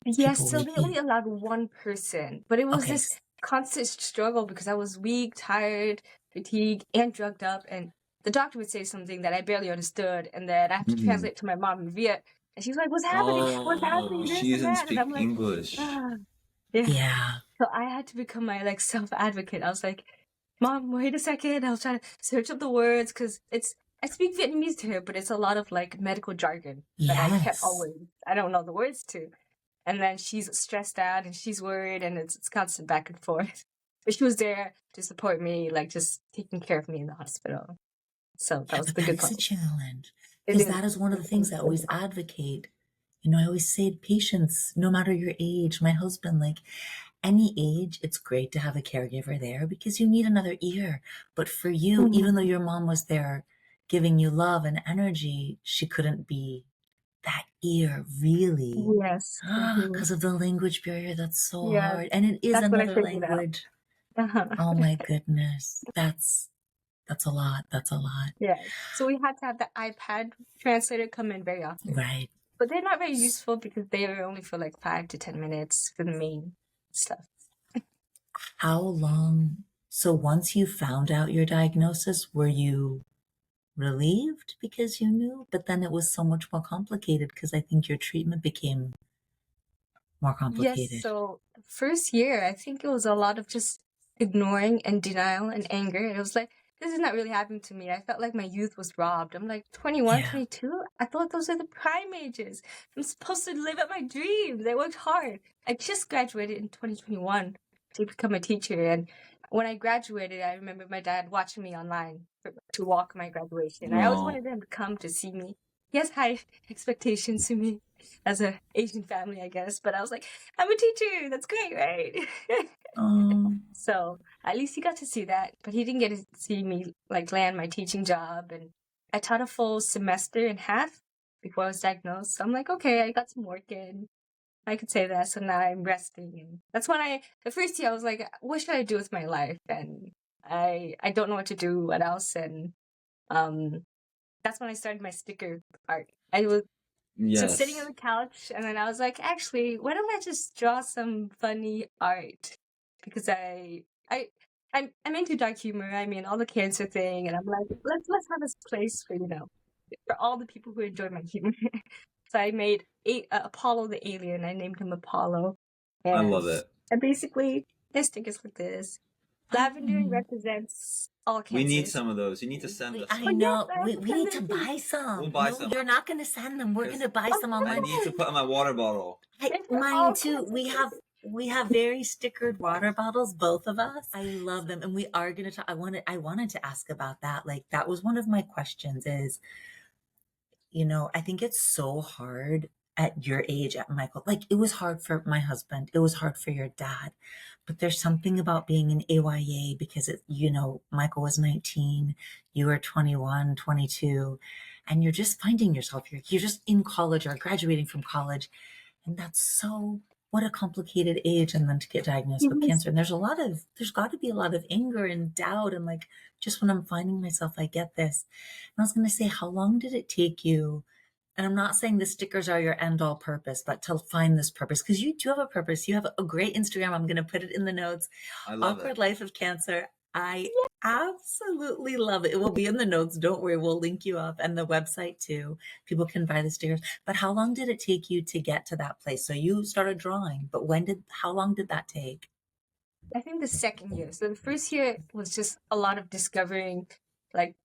[SPEAKER 3] Yes, so they only allowed one person, but it was this constant struggle because I was weak, tired, fatigued, and drugged up, and the doctor would say something that I barely understood, and then I have to translate to my mom in Viet, and she's like, "What's happening? What's happening?"
[SPEAKER 1] She doesn't speak
[SPEAKER 3] and I'm like,
[SPEAKER 1] English.
[SPEAKER 2] Yeah.
[SPEAKER 3] So I had to become my self advocate. I was like, "Mom, wait a second." I was trying to search up the words because I speak Vietnamese to her, but it's a lot of medical jargon that I can't always. I don't know the words to. And then she's stressed out and she's worried and it's constant back and forth. But she was there to support me, just taking care of me in the hospital. So that was the good part.
[SPEAKER 2] That's a challenge. Because that is one of the things I always advocate. I always say to patients, no matter your age, my husband, any age, it's great to have a caregiver there because you need another ear. But for you, even though your mom was there giving you love and energy, she couldn't be that ear, really.
[SPEAKER 3] Yes.
[SPEAKER 2] Because of the language barrier, that's so hard. And it is another language. Oh my goodness. That's a lot. That's a lot.
[SPEAKER 3] Yeah. So we had to have the iPad translator come in very often.
[SPEAKER 2] Right.
[SPEAKER 3] But they're not very useful because they are only for 5 to 10 minutes for the main stuff.
[SPEAKER 2] How long? So once you found out your diagnosis, were you relieved because you knew? But then it was so much more complicated because I think your treatment became more complicated.
[SPEAKER 3] Yes. So first year, I think it was a lot of just ignoring and denial and anger. And it was like, this is not really happening to me. I felt like my youth was robbed. I'm like 21,
[SPEAKER 2] Yeah.
[SPEAKER 3] 22. I thought those are the prime ages. I'm supposed to live out my dreams. I worked hard. I just graduated in 2021 to become a teacher. And when I graduated, I remember my dad watching me online to walk my graduation. I always
[SPEAKER 1] Aw.
[SPEAKER 3] wanted him to come to see me. He has high expectations to me as an Asian family, I guess. But I was like, I'm a teacher. That's great, right? So at least he got to see that, but he didn't get to see me like land my teaching job. And I taught a full semester and half before I was diagnosed. So I'm like, okay, I got some work in. I could say that. So now I'm resting, and that's when the first year I was like, what should I do with my life? And I don't know what to do. What else? And that's when I started my sticker art. I was just sitting on
[SPEAKER 1] Yes.
[SPEAKER 3] the couch, and then I was like, actually, why don't I just draw some funny art? Because I'm into dark humor. I mean, all the cancer thing, and I'm like, let's have this place for for all the people who enjoy my humor. So I made Apollo the alien. I named him Apollo,
[SPEAKER 1] I
[SPEAKER 3] and
[SPEAKER 1] love it.
[SPEAKER 3] basically his stickers like this. Lavender represents all cancers.
[SPEAKER 1] We need some of those. You need to send us
[SPEAKER 2] I
[SPEAKER 1] some.
[SPEAKER 2] know.
[SPEAKER 3] yes,
[SPEAKER 2] We need to buy some.
[SPEAKER 1] We'll buy
[SPEAKER 2] No,
[SPEAKER 1] some.
[SPEAKER 2] you're not going to send them. We're
[SPEAKER 1] 'Cause
[SPEAKER 2] going to buy some
[SPEAKER 1] I
[SPEAKER 2] online.
[SPEAKER 1] need to put in my water bottle.
[SPEAKER 2] Mine too. We have very stickered water bottles, both of us. I love them, and we are going to talk. I wanted to ask about that. Like, that was one of my questions. Is, I think it's so hard at your age, at Michael. Like, it was hard for my husband. It was hard for your dad. But there's something about being an AYA because Michael was 19, you were 21, 22, and you're just finding yourself. You're just in college or graduating from college. And that's what a complicated age. And then to get diagnosed with cancer. And there's got to be a lot of anger and doubt. And like, just when I'm finding myself, I get this. And I was going to say, how long did it take you? And I'm not saying the stickers are your end all purpose, but to find this purpose, because you do have a purpose. You have a great Instagram. I'm going to put it in the notes.
[SPEAKER 1] I love
[SPEAKER 2] Awkward
[SPEAKER 1] it.
[SPEAKER 2] Life of Cancer. I absolutely love it. It will be in the notes. Don't worry. We'll link you up, and the website too. People can buy the stickers. But how long did it take you to get to that place? So you started drawing, but how long did that take?
[SPEAKER 3] I think the second year. So the first year was just a lot of discovering, like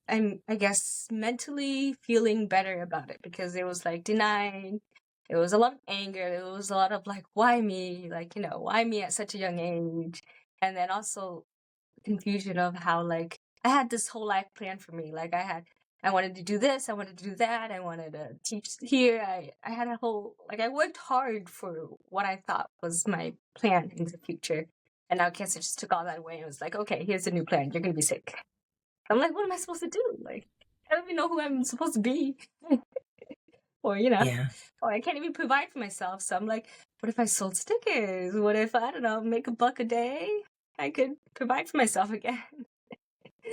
[SPEAKER 3] I'm, I guess, mentally feeling better about it, because it was like denying. It was a lot of anger. It was a lot of like, why me? Like, why me at such a young age? And then also confusion of how like I had this whole life planned for me. Like I wanted to do this, I wanted to do that, I wanted to teach here. I had a whole, like, I worked hard for what I thought was my plan in the future. And now cancer just took all that away and was like, okay, here's a new plan. You're gonna be sick. I'm like, what am I supposed to do? Like, I don't even know who I'm supposed to be. Or,
[SPEAKER 2] Yeah.
[SPEAKER 3] or I can't even provide for myself. So I'm like, what if I sold stickers? What if, I don't know, make $1 a day? I could provide for myself again.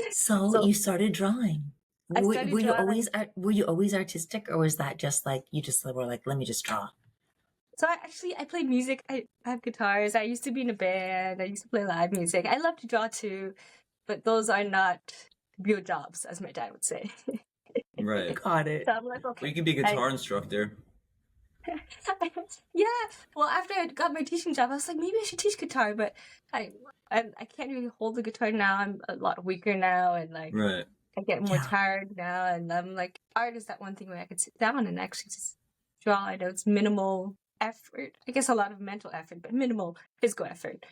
[SPEAKER 2] So you started drawing.
[SPEAKER 3] I started drawing.
[SPEAKER 2] Were you always artistic, or was that just like you just were like, let me just draw?
[SPEAKER 3] So I play music. I have guitars. I used to be in a band. I used to play live music. I love to draw too, but those are not real jobs, as my dad would say.
[SPEAKER 1] Right.
[SPEAKER 2] Got it.
[SPEAKER 3] So I'm like, okay.
[SPEAKER 1] Well, you can be a guitar instructor.
[SPEAKER 3] Yeah. Well, after I got my teaching job, I was like, maybe I should teach guitar, but I can't really hold the guitar now. I'm a lot weaker now, and like
[SPEAKER 1] Right.
[SPEAKER 3] I get more tired now. And I'm like, art is that one thing where I could sit down and actually just draw. I know it's minimal effort. I guess a lot of mental effort, but minimal physical effort.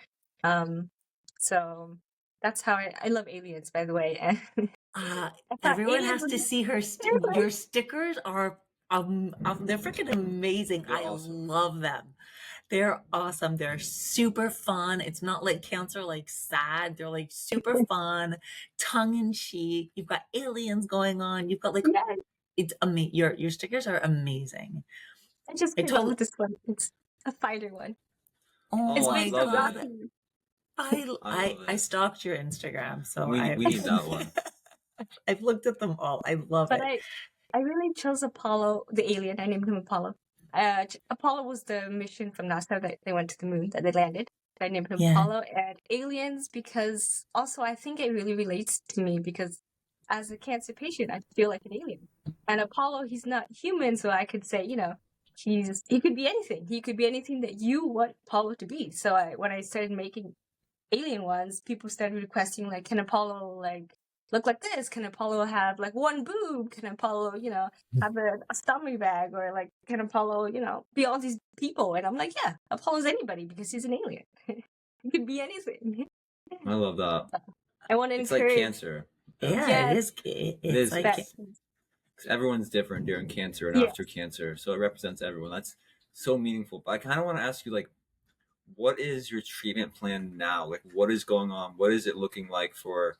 [SPEAKER 3] So that's how I love aliens, by the way.
[SPEAKER 2] Everyone has to see her. Your stickers are they're freaking amazing.
[SPEAKER 1] They're awesome.
[SPEAKER 2] Love them. They're awesome. They're super fun. It's not like cancer, like sad. They're like super fun, tongue in cheek. You've got aliens going on. You've got like it's amazing. Your stickers are amazing.
[SPEAKER 3] I just came up with this one. It's a fighter one.
[SPEAKER 2] Oh,
[SPEAKER 3] it's
[SPEAKER 2] my
[SPEAKER 3] based
[SPEAKER 2] God.
[SPEAKER 3] on Rocky.
[SPEAKER 2] I stalked your Instagram, so
[SPEAKER 1] we need that one.
[SPEAKER 2] I've looked at them all. I love it.
[SPEAKER 3] But I really chose Apollo, the alien. I named him Apollo. Apollo was the mission from NASA that they went to the moon, that they landed. I named him Apollo. And aliens, because also I think it really relates to me, because as a cancer patient, I feel like an alien. And Apollo, he's not human, so I could say, he could be anything. He could be anything that you want Apollo to be. So when I started making alien ones, people started requesting, like, can Apollo, like, look like this? Can Apollo have, like, one boob? Can Apollo, have a stomach bag? Or, like, can Apollo, be all these people? And I'm like, yeah, Apollo's anybody because he's an alien. He could be anything.
[SPEAKER 1] I love that.
[SPEAKER 3] I want to
[SPEAKER 1] It's like
[SPEAKER 3] encourage.
[SPEAKER 1] cancer.
[SPEAKER 2] Yeah,
[SPEAKER 3] Yeah,
[SPEAKER 2] it is.
[SPEAKER 1] It
[SPEAKER 2] It's
[SPEAKER 1] is.
[SPEAKER 2] like
[SPEAKER 3] that.
[SPEAKER 1] Everyone's different during cancer and
[SPEAKER 3] Yeah.
[SPEAKER 1] after cancer, so it represents everyone. That's so meaningful. But I kind of want to ask you, like, what is your treatment plan now? Like, what is going on? What is it looking like for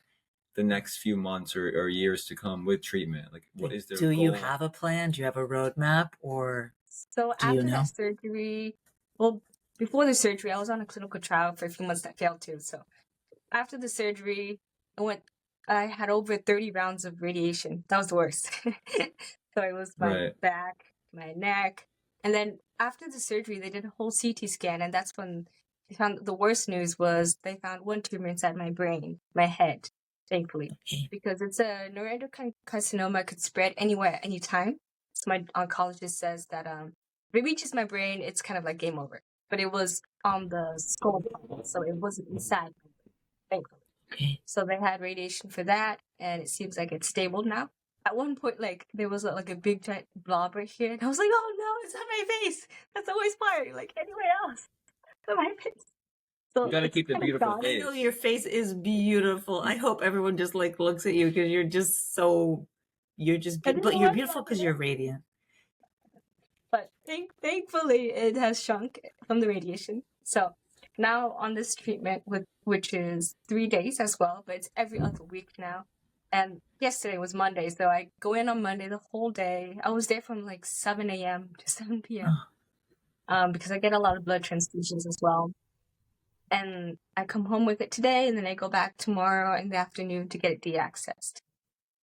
[SPEAKER 1] the next few months or years to come with treatment? Like, what is their
[SPEAKER 2] do
[SPEAKER 1] goal?
[SPEAKER 2] you have a plan? Do you have a roadmap, or
[SPEAKER 3] So
[SPEAKER 2] do you
[SPEAKER 3] after
[SPEAKER 2] know?
[SPEAKER 3] that surgery, well, before the surgery, I was on a clinical trial for a few months that failed too. So after the surgery, I had over 30 rounds of radiation. That was the worst. So it was my
[SPEAKER 1] Right.
[SPEAKER 3] back, my neck. And then after the surgery, they did a whole CT scan. And that's when they found the worst news was they found one tumor inside my brain, my head, thankfully.
[SPEAKER 2] Okay.
[SPEAKER 3] Because it's a neuroendocrine carcinoma, could spread anywhere, anytime. So my oncologist says that if it reaches my brain, it's kind of like game over. But it was on the skull, so it wasn't inside, thankfully.
[SPEAKER 2] Okay.
[SPEAKER 3] So they had radiation for that, and it seems like it's stable now. At one point, like, there was like a big giant blob right here, and I was like, oh no, it's on my face. That's always fire, like anywhere else. It's on my face. So
[SPEAKER 1] You gotta
[SPEAKER 3] it's
[SPEAKER 1] keep the
[SPEAKER 3] kinda
[SPEAKER 1] beautiful
[SPEAKER 3] gone.
[SPEAKER 2] I know
[SPEAKER 1] face.
[SPEAKER 2] your face is beautiful. I hope everyone just like looks at you because you're just so. You're just,
[SPEAKER 3] I didn't
[SPEAKER 2] but
[SPEAKER 3] know
[SPEAKER 2] you're
[SPEAKER 3] what
[SPEAKER 2] beautiful because you're radiant.
[SPEAKER 3] But thankfully, it has shrunk from the radiation. So now on this treatment, which is 3 days as well, but it's every other week now. And yesterday was Monday, so I go in on Monday the whole day. I was there from like 7 a.m. to 7 p.m. Because I get a lot of blood transfusions as well. And I come home with it today, and then I go back tomorrow in the afternoon to get it deaccessed.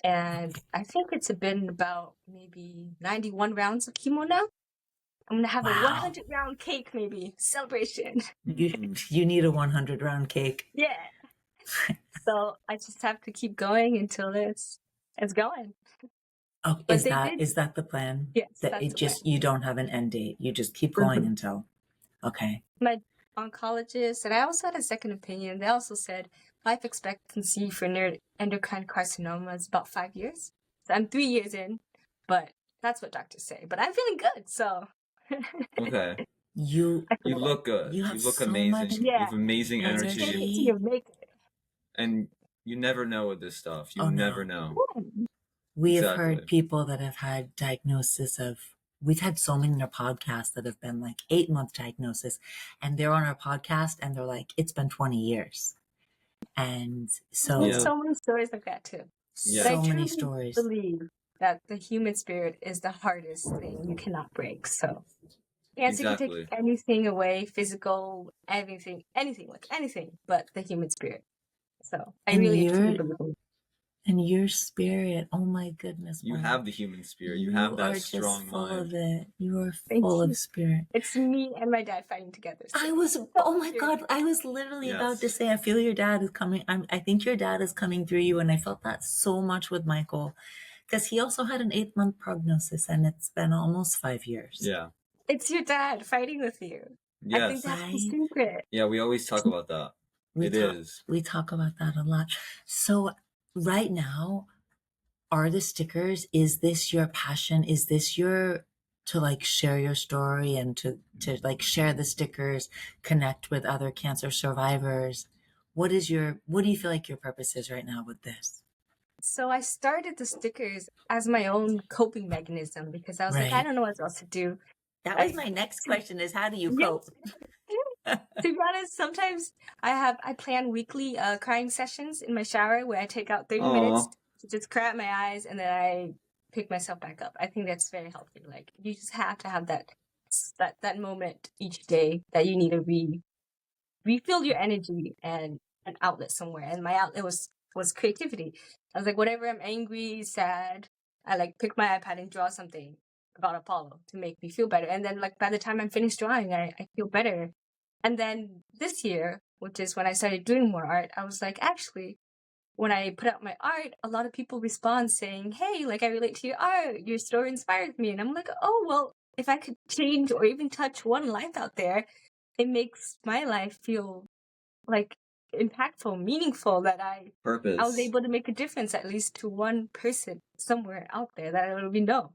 [SPEAKER 3] And I think it's been about maybe 91 rounds of chemo now. I'm gonna have a
[SPEAKER 2] Wow.
[SPEAKER 3] 100 round cake, maybe celebration.
[SPEAKER 2] You need a 100 round cake.
[SPEAKER 3] Yeah. So I just have to keep going until it's going.
[SPEAKER 2] Oh,
[SPEAKER 3] But
[SPEAKER 2] is
[SPEAKER 3] they
[SPEAKER 2] that
[SPEAKER 3] did-
[SPEAKER 2] is that the plan?
[SPEAKER 3] Yes,
[SPEAKER 2] That
[SPEAKER 3] that's
[SPEAKER 2] it
[SPEAKER 3] the
[SPEAKER 2] just
[SPEAKER 3] plan.
[SPEAKER 2] you don't have an end date. You just keep going
[SPEAKER 3] Mhm.
[SPEAKER 2] until. Okay.
[SPEAKER 3] My oncologist, and I also had a second opinion. They also said life expectancy for neuroendocrine carcinoma is about 5 years. So I'm 3 years in, but that's what doctors say. But I'm feeling good, so.
[SPEAKER 1] Okay.
[SPEAKER 2] You
[SPEAKER 1] You look good.
[SPEAKER 2] You
[SPEAKER 1] You
[SPEAKER 2] have
[SPEAKER 1] look
[SPEAKER 2] so
[SPEAKER 1] amazing.
[SPEAKER 2] much
[SPEAKER 1] You have amazing
[SPEAKER 2] energy.
[SPEAKER 1] energy.
[SPEAKER 3] Energy to make it.
[SPEAKER 1] And you never know with this stuff. You
[SPEAKER 2] Oh, no.
[SPEAKER 1] never know.
[SPEAKER 2] We have
[SPEAKER 1] Exactly.
[SPEAKER 2] heard people that have had diagnosis of. We've had so many in our podcast that have been like 8-month diagnosis, and they're on our podcast and they're like, it's been 20 years. And so,
[SPEAKER 3] There's so many stories like that too.
[SPEAKER 1] Yeah.
[SPEAKER 3] But I
[SPEAKER 2] so many
[SPEAKER 3] truly
[SPEAKER 2] stories.
[SPEAKER 3] believe that the human spirit is the hardest thing you cannot break. So cancer can
[SPEAKER 1] Exactly.
[SPEAKER 3] take anything away, physical, anything, like anything, but the human spirit. So I
[SPEAKER 2] And
[SPEAKER 3] really
[SPEAKER 2] you're-
[SPEAKER 3] truly believe.
[SPEAKER 2] And your spirit, oh my goodness.
[SPEAKER 1] You
[SPEAKER 2] wow.
[SPEAKER 1] have the human spirit. You have
[SPEAKER 2] are
[SPEAKER 1] that
[SPEAKER 2] just
[SPEAKER 1] strong
[SPEAKER 2] full
[SPEAKER 1] mind.
[SPEAKER 2] of it. You are
[SPEAKER 3] Thank
[SPEAKER 2] full
[SPEAKER 3] you.
[SPEAKER 2] of spirit.
[SPEAKER 3] It's me and my dad fighting together. So.
[SPEAKER 2] I was, oh my God, I was literally about to
[SPEAKER 1] Yes.
[SPEAKER 2] say, I feel your dad is coming. I think your dad is coming through you. And I felt that so much with Michael because he also had an 8-month prognosis and it's been almost 5 years.
[SPEAKER 1] Yeah.
[SPEAKER 3] It's your dad fighting with you. I
[SPEAKER 1] Yes.
[SPEAKER 3] think that's the
[SPEAKER 2] Right?
[SPEAKER 3] secret.
[SPEAKER 1] Yeah, we always talk about that.
[SPEAKER 2] We talk about that a lot. So right now, are the stickers, is this your passion? Is this your, to like share your story and to like share the stickers, connect with other cancer survivors? What do you feel like your purpose is right now with this?
[SPEAKER 3] So I started the stickers as my own coping mechanism because I was like, I
[SPEAKER 2] Right.
[SPEAKER 3] don't know what else to do.
[SPEAKER 2] That was my next question is how do you cope?
[SPEAKER 3] To be honest, sometimes I plan weekly crying sessions in my shower where I take out 30 minutes to just cry out my eyes and then I pick myself back up. I think that's very healthy. Like you just have to have that moment each day that you need to refill your energy and an outlet somewhere. And my outlet was creativity. I was like, whatever I'm angry, sad, I like pick my iPad and draw something about Apollo to make me feel better. And then like by the time I'm finished drawing, I feel better. And then this year, which is when I started doing more art, I was like, actually, when I put out my art, a lot of people respond saying, hey, like I relate to your art. Your story inspired me. And I'm like, oh, well, if I could change or even touch one life out there, it makes my life feel like impactful, meaningful, that I was
[SPEAKER 1] Purpose.
[SPEAKER 3] able to make a difference at least to one person somewhere out there that I don't even know.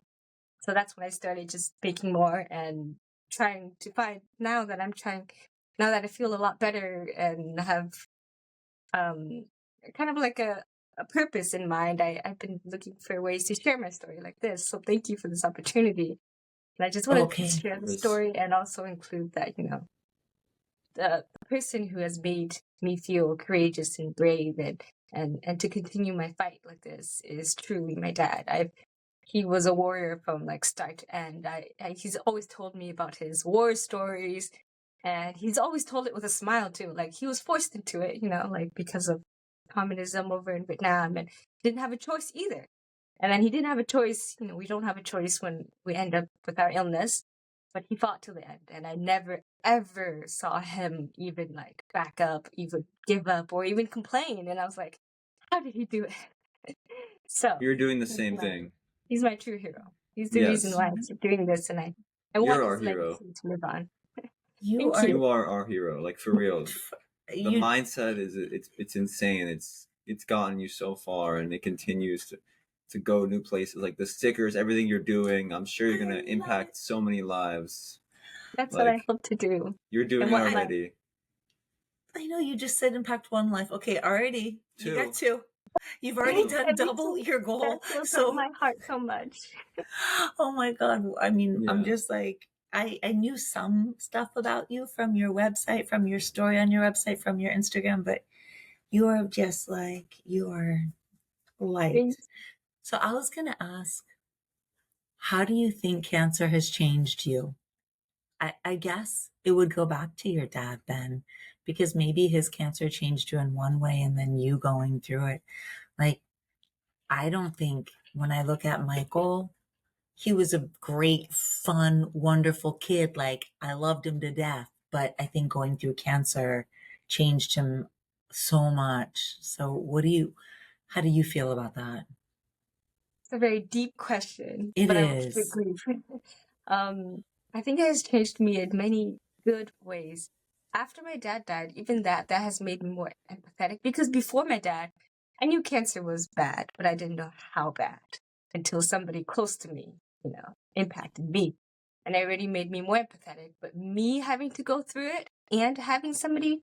[SPEAKER 3] So that's when I started just baking more and trying to find, now that I feel a lot better and have kind of like a purpose in mind, I've been looking for ways to share my story like this. So thank you for this opportunity. And I just want to
[SPEAKER 2] Okay.
[SPEAKER 3] share the
[SPEAKER 1] Purpose.
[SPEAKER 3] story and also include that, the person who has made me feel courageous and brave and to continue my fight like this is truly my dad. He was a warrior from like start to end. He's always told me about his war stories, and he's always told it with a smile too. Like he was forced into it, like because of communism over in Vietnam, and didn't have a choice either. And then he didn't have a choice. We don't have a choice when we end up with our illness, but he fought to the end. And I never ever saw him even like back up, even give up, or even complain. And I was like, how did he do it? So
[SPEAKER 1] You're doing the same thing.
[SPEAKER 3] he's my true hero. He's the reason
[SPEAKER 1] Yes.
[SPEAKER 3] why I keep doing this, and I want
[SPEAKER 1] You're our
[SPEAKER 3] his
[SPEAKER 1] hero.
[SPEAKER 3] legacy to live on.
[SPEAKER 2] You
[SPEAKER 3] Thank
[SPEAKER 2] are.
[SPEAKER 1] You are our hero. Like for real. The
[SPEAKER 2] You,
[SPEAKER 1] mindset it's insane. It's gotten you so far, and it continues to go new places. Like the stickers, everything you're doing, I'm sure you're gonna impact so many lives.
[SPEAKER 3] That's what I
[SPEAKER 1] Like
[SPEAKER 3] hope to do.
[SPEAKER 1] you're doing
[SPEAKER 3] And
[SPEAKER 1] it
[SPEAKER 3] what am I-
[SPEAKER 1] already.
[SPEAKER 2] I know you just said impact one life. Okay, already. You got
[SPEAKER 1] Two.
[SPEAKER 2] 2. You've already
[SPEAKER 1] Two.
[SPEAKER 2] done
[SPEAKER 3] At least
[SPEAKER 2] double your goal.
[SPEAKER 3] That fills
[SPEAKER 2] So
[SPEAKER 3] up my heart so much.
[SPEAKER 2] oh my God. I mean, I'm
[SPEAKER 1] Yeah.
[SPEAKER 2] just like, I knew some stuff about you from your website, from your story on your website, from your Instagram, but you are just like, you are light.
[SPEAKER 3] Thanks.
[SPEAKER 2] So I was going to ask, how do you think cancer has changed you? I guess it would go back to your dad then, because maybe his cancer changed you in one way and then you going through it. Like, I don't think when I look at Michael, he was a great, fun, wonderful kid. Like, I loved him to death. But I think going through cancer changed him so much. So how do you feel about that?
[SPEAKER 3] It's a very deep question,
[SPEAKER 2] It
[SPEAKER 3] but I will keep
[SPEAKER 2] is.
[SPEAKER 3] it brief. I think it has changed me in many good ways. After my dad died, even that has made me more empathetic, because before my dad, I knew cancer was bad, but I didn't know how bad until somebody close to me, impacted me. And it already made me more empathetic. But me having to go through it and having somebody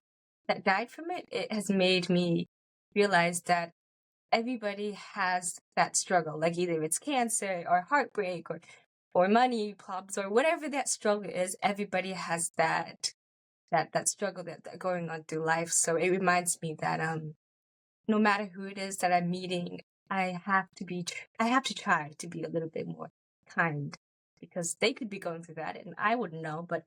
[SPEAKER 3] that died from it, it has made me realize that everybody has that struggle. Like either it's cancer or heartbreak or money problems or whatever that struggle is. Everybody has that struggle that going on through life. So it reminds me that no matter who it is that I'm meeting, I have to try to be a little bit more kind, because they could be going through that and I wouldn't know. But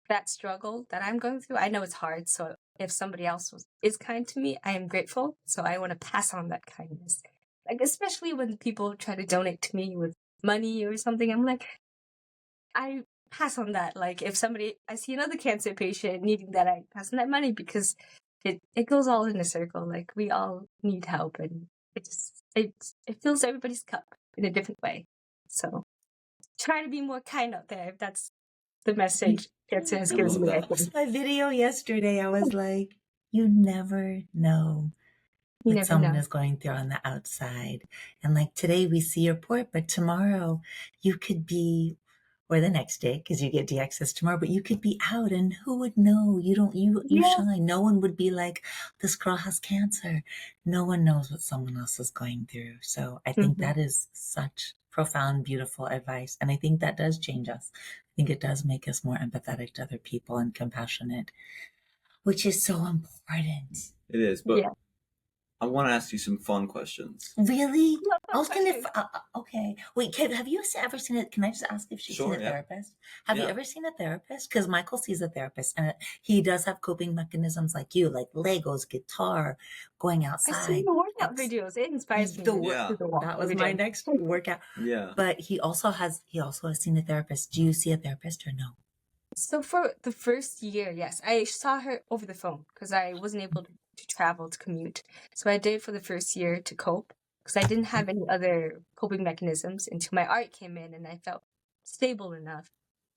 [SPEAKER 3] that struggle that I'm going through, I know it's hard. So if somebody else is kind to me, I am grateful. So I want to pass on that kindness. Like, especially when people try to donate to me with money or something, I'm like, I pass on that. Like, if I see another cancer patient needing that, I pass on that money, because it goes all in a circle. Like, we all need help, and it fills everybody's cup in a different way. So try to be more kind out there, if that's the message cancer has
[SPEAKER 1] I
[SPEAKER 3] given
[SPEAKER 1] love
[SPEAKER 3] me.
[SPEAKER 1] that.
[SPEAKER 3] I
[SPEAKER 2] That was
[SPEAKER 3] think
[SPEAKER 2] my video yesterday. I was like, you never know
[SPEAKER 3] you
[SPEAKER 2] what
[SPEAKER 3] never
[SPEAKER 2] someone
[SPEAKER 3] know.
[SPEAKER 2] is going through on the outside. And like today we see your port, but tomorrow you could be, or the next day, because you get DXs tomorrow, but you could be out and who would know? You
[SPEAKER 3] Yeah.
[SPEAKER 2] shine. No one would be like, this girl has cancer. No one knows what someone else is going through. So I think that is such profound, beautiful advice. And I think that does change us. I think it does make us more empathetic to other people and compassionate, which is so important.
[SPEAKER 1] It is, but
[SPEAKER 3] Yeah.
[SPEAKER 1] I want to ask you some fun questions.
[SPEAKER 2] Really?
[SPEAKER 3] No,
[SPEAKER 2] I was gonna.
[SPEAKER 3] questions.
[SPEAKER 2] Okay. Wait. Have you ever seen it? Can I just ask if she's
[SPEAKER 1] Sure,
[SPEAKER 2] seen a
[SPEAKER 1] yeah.
[SPEAKER 2] therapist? Have you
[SPEAKER 1] Yeah.
[SPEAKER 2] ever seen a therapist? Because Michael sees a therapist, and he does have coping mechanisms like you, like Legos, guitar, going
[SPEAKER 3] I
[SPEAKER 2] outside.
[SPEAKER 3] see the workout videos. It inspires me to
[SPEAKER 1] Yeah.
[SPEAKER 3] do the walk
[SPEAKER 2] That was
[SPEAKER 3] every
[SPEAKER 2] my
[SPEAKER 3] day.
[SPEAKER 2] next workout.
[SPEAKER 1] Yeah.
[SPEAKER 2] But he also has seen a therapist. Do you see a therapist or no?
[SPEAKER 3] So for the first year, yes, I saw her over the phone because I wasn't able to travel to commute. So I did for the first year to cope, because I didn't have any other coping mechanisms until my art came in and I felt stable enough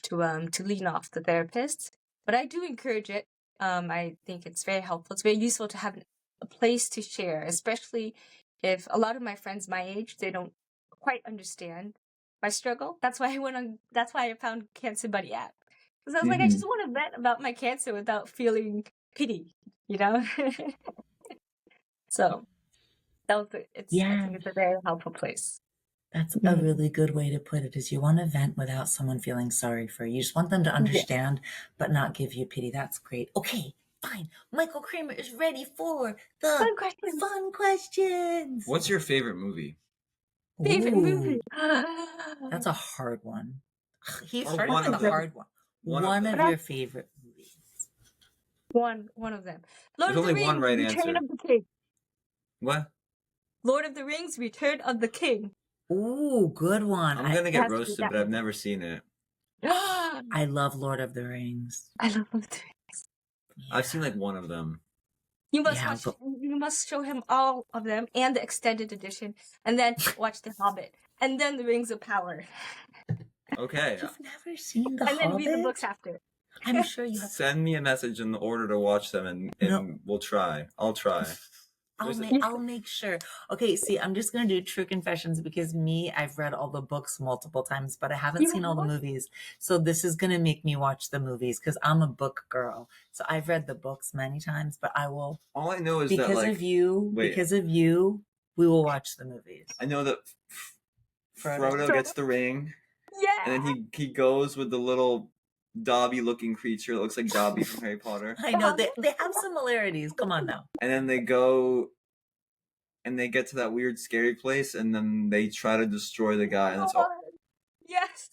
[SPEAKER 3] to lean off the therapist. But I do encourage it. I think it's very helpful. It's very useful to have a place to share, especially if a lot of my friends my age, they don't quite understand my struggle. That's why I found Cancer Buddy app. Because I was like, I just want to vent about my cancer without feeling pity, you know? So I think it's a very helpful place.
[SPEAKER 2] That's a really good way to put it, is you want to vent without someone feeling sorry for you. You just want them to understand, but not give you pity. That's great. Okay, fine. Michael Kramer is ready for the fun questions.
[SPEAKER 1] What's your favorite movie?
[SPEAKER 3] Favorite movie?
[SPEAKER 2] That's a hard one. He
[SPEAKER 1] Or
[SPEAKER 2] started
[SPEAKER 1] one
[SPEAKER 2] with
[SPEAKER 1] of
[SPEAKER 2] a
[SPEAKER 1] them.
[SPEAKER 2] hard one.
[SPEAKER 1] One
[SPEAKER 2] One
[SPEAKER 1] of
[SPEAKER 2] of
[SPEAKER 1] them.
[SPEAKER 2] your favorite movies.
[SPEAKER 3] One of them. Lord
[SPEAKER 1] There's
[SPEAKER 3] of the
[SPEAKER 1] only
[SPEAKER 3] Rings,
[SPEAKER 1] one right
[SPEAKER 3] Return
[SPEAKER 1] answer.
[SPEAKER 3] of the King.
[SPEAKER 1] What?
[SPEAKER 3] Lord of the Rings, Return of the King.
[SPEAKER 2] Ooh, good one.
[SPEAKER 1] I'm gonna get
[SPEAKER 3] have to do
[SPEAKER 1] roasted,
[SPEAKER 3] that
[SPEAKER 1] but I've
[SPEAKER 3] one.
[SPEAKER 1] never seen it.
[SPEAKER 2] I love Lord of the Rings.
[SPEAKER 3] I love Lord of the Rings.
[SPEAKER 1] I've seen like one of them.
[SPEAKER 3] You must
[SPEAKER 2] Yeah,
[SPEAKER 3] watch.
[SPEAKER 2] but-
[SPEAKER 3] You must show him all of them and the extended edition, and then watch The Hobbit, and then The Rings of Power,
[SPEAKER 1] Okay.
[SPEAKER 2] You've never seen The
[SPEAKER 3] and then
[SPEAKER 2] Hobbit?
[SPEAKER 3] read the books after.
[SPEAKER 2] I'm sure you have.
[SPEAKER 1] Send me a message in the order to watch them, and
[SPEAKER 2] No.
[SPEAKER 1] we'll try. I'll try.
[SPEAKER 2] I'll make sure. Okay, see, I'm just gonna do true confessions because I've read all the books multiple times, but I haven't
[SPEAKER 3] You
[SPEAKER 2] seen all the
[SPEAKER 3] have?
[SPEAKER 2] movies. So this is gonna make me watch the movies because I'm a book girl. So I've read the books many times, but I will.
[SPEAKER 1] All I know is
[SPEAKER 2] Because
[SPEAKER 1] that like
[SPEAKER 2] of you,
[SPEAKER 1] wait.
[SPEAKER 2] because of you, we will watch the movies.
[SPEAKER 1] I know that
[SPEAKER 2] Frodo.
[SPEAKER 1] Frodo gets the ring,
[SPEAKER 3] Yeah.
[SPEAKER 1] and then he goes with the little Dobby-looking creature that looks like Dobby from Harry Potter.
[SPEAKER 2] I know they have similarities. Come on now.
[SPEAKER 1] And then they go, and they get to that weird, scary place, and then they try to destroy the guy, and that's all.
[SPEAKER 3] Yes.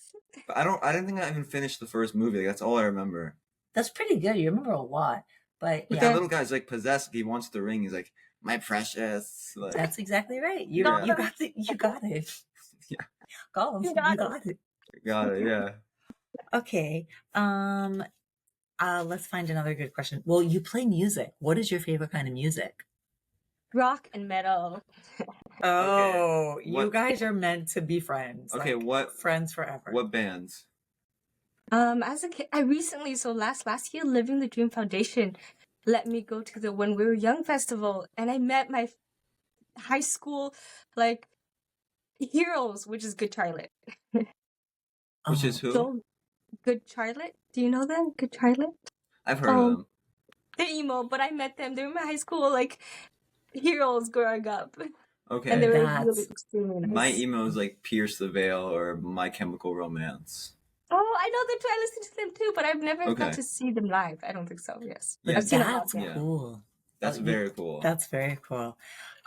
[SPEAKER 1] But I didn't think I even finished the first movie. Like, that's all I remember.
[SPEAKER 2] That's pretty good. You remember a lot, but
[SPEAKER 1] But
[SPEAKER 2] yeah,
[SPEAKER 1] that little guy's like possessed. He wants the ring. He's like, my precious. Like,
[SPEAKER 2] that's exactly right. You
[SPEAKER 1] Yeah.
[SPEAKER 2] you got it.
[SPEAKER 1] Yeah.
[SPEAKER 2] Gollum,
[SPEAKER 3] You
[SPEAKER 2] you
[SPEAKER 3] got
[SPEAKER 2] got it.
[SPEAKER 1] got it. Yeah.
[SPEAKER 2] Okay. Let's find another good question. Well, you play music. What is your favorite kind of music?
[SPEAKER 3] Rock and metal.
[SPEAKER 2] Oh,
[SPEAKER 1] What-
[SPEAKER 2] you guys are meant to be friends.
[SPEAKER 1] Okay,
[SPEAKER 2] like, friends forever?
[SPEAKER 1] What bands?
[SPEAKER 3] As a kid, I recently, so last year, Living the Dream Foundation let me go to the When We Were Young festival, and I met my high school like heroes, which is Good Charlotte.
[SPEAKER 1] Which is who?
[SPEAKER 3] So, Good Charlotte, do you know them? Good Charlotte.
[SPEAKER 1] I've heard of them.
[SPEAKER 3] They're emo, but I met them. They were my high school like heroes growing up,
[SPEAKER 1] Okay.
[SPEAKER 3] and they were
[SPEAKER 2] That's-
[SPEAKER 3] really extremely nice.
[SPEAKER 1] My emo is like Pierce the Veil or My Chemical Romance.
[SPEAKER 3] Oh, I know them too. I listen to them too, but I've never
[SPEAKER 1] Okay.
[SPEAKER 3] got to see them live. I don't think so. Yes,
[SPEAKER 1] Yeah,
[SPEAKER 3] I've seen them
[SPEAKER 2] That's
[SPEAKER 3] live.
[SPEAKER 1] Yeah.
[SPEAKER 2] cool.
[SPEAKER 1] That's
[SPEAKER 2] Oh, you-
[SPEAKER 1] very cool.
[SPEAKER 2] That's very cool.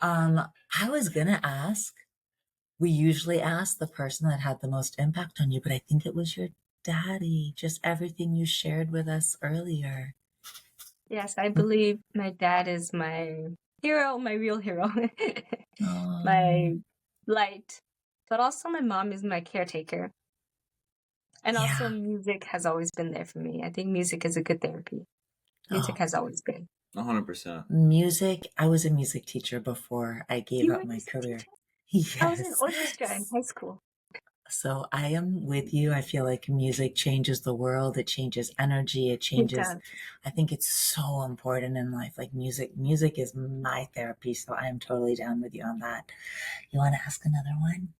[SPEAKER 2] I was gonna ask. We usually ask the person that had the most impact on you, but I think it was your daddy. Just everything you shared with us earlier.
[SPEAKER 3] Yes, I believe my dad is my hero, my real hero,
[SPEAKER 2] Oh.
[SPEAKER 3] my light. But also, my mom is my caretaker. And also,
[SPEAKER 2] Yeah.
[SPEAKER 3] music has always been there for me. I think music is a good therapy. Music
[SPEAKER 2] Oh.
[SPEAKER 3] has always been.
[SPEAKER 1] 100%.
[SPEAKER 2] Music. I was a music teacher before I gave
[SPEAKER 3] You
[SPEAKER 2] up
[SPEAKER 3] were a
[SPEAKER 2] my
[SPEAKER 3] music
[SPEAKER 2] career.
[SPEAKER 3] teacher?
[SPEAKER 2] Yes.
[SPEAKER 3] I was in orchestra in high school.
[SPEAKER 2] So I am with you. I feel like music changes the world. It changes energy. It changes.
[SPEAKER 3] does.
[SPEAKER 2] I think it's so important in life. Like music is my therapy. So I am totally down with you on that. You want to ask another one?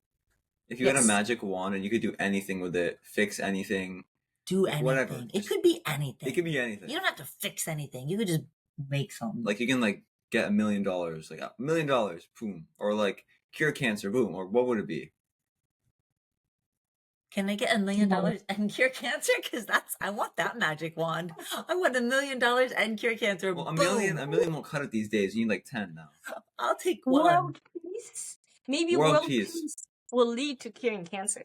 [SPEAKER 1] If you had a
[SPEAKER 3] Yes.
[SPEAKER 1] magic wand and you could do anything with it, fix anything,
[SPEAKER 2] Do anything.
[SPEAKER 1] Whatever.
[SPEAKER 2] It
[SPEAKER 1] Just-
[SPEAKER 2] could be anything.
[SPEAKER 1] it could be anything.
[SPEAKER 2] You don't have to fix anything. You could just make something.
[SPEAKER 1] Like you can like get $1 million, like $1 million, boom, or like cure cancer, boom, or what would it be?
[SPEAKER 2] Can I get $1 million and cure cancer? Because I want that magic wand. I want $1 million and cure cancer.
[SPEAKER 1] Well,
[SPEAKER 2] Boom.
[SPEAKER 1] a million won't cut it these days. You need like 10 now.
[SPEAKER 2] I'll take one.
[SPEAKER 3] World peace? Maybe
[SPEAKER 1] World
[SPEAKER 3] world
[SPEAKER 1] peace.
[SPEAKER 3] peace will lead to curing cancer.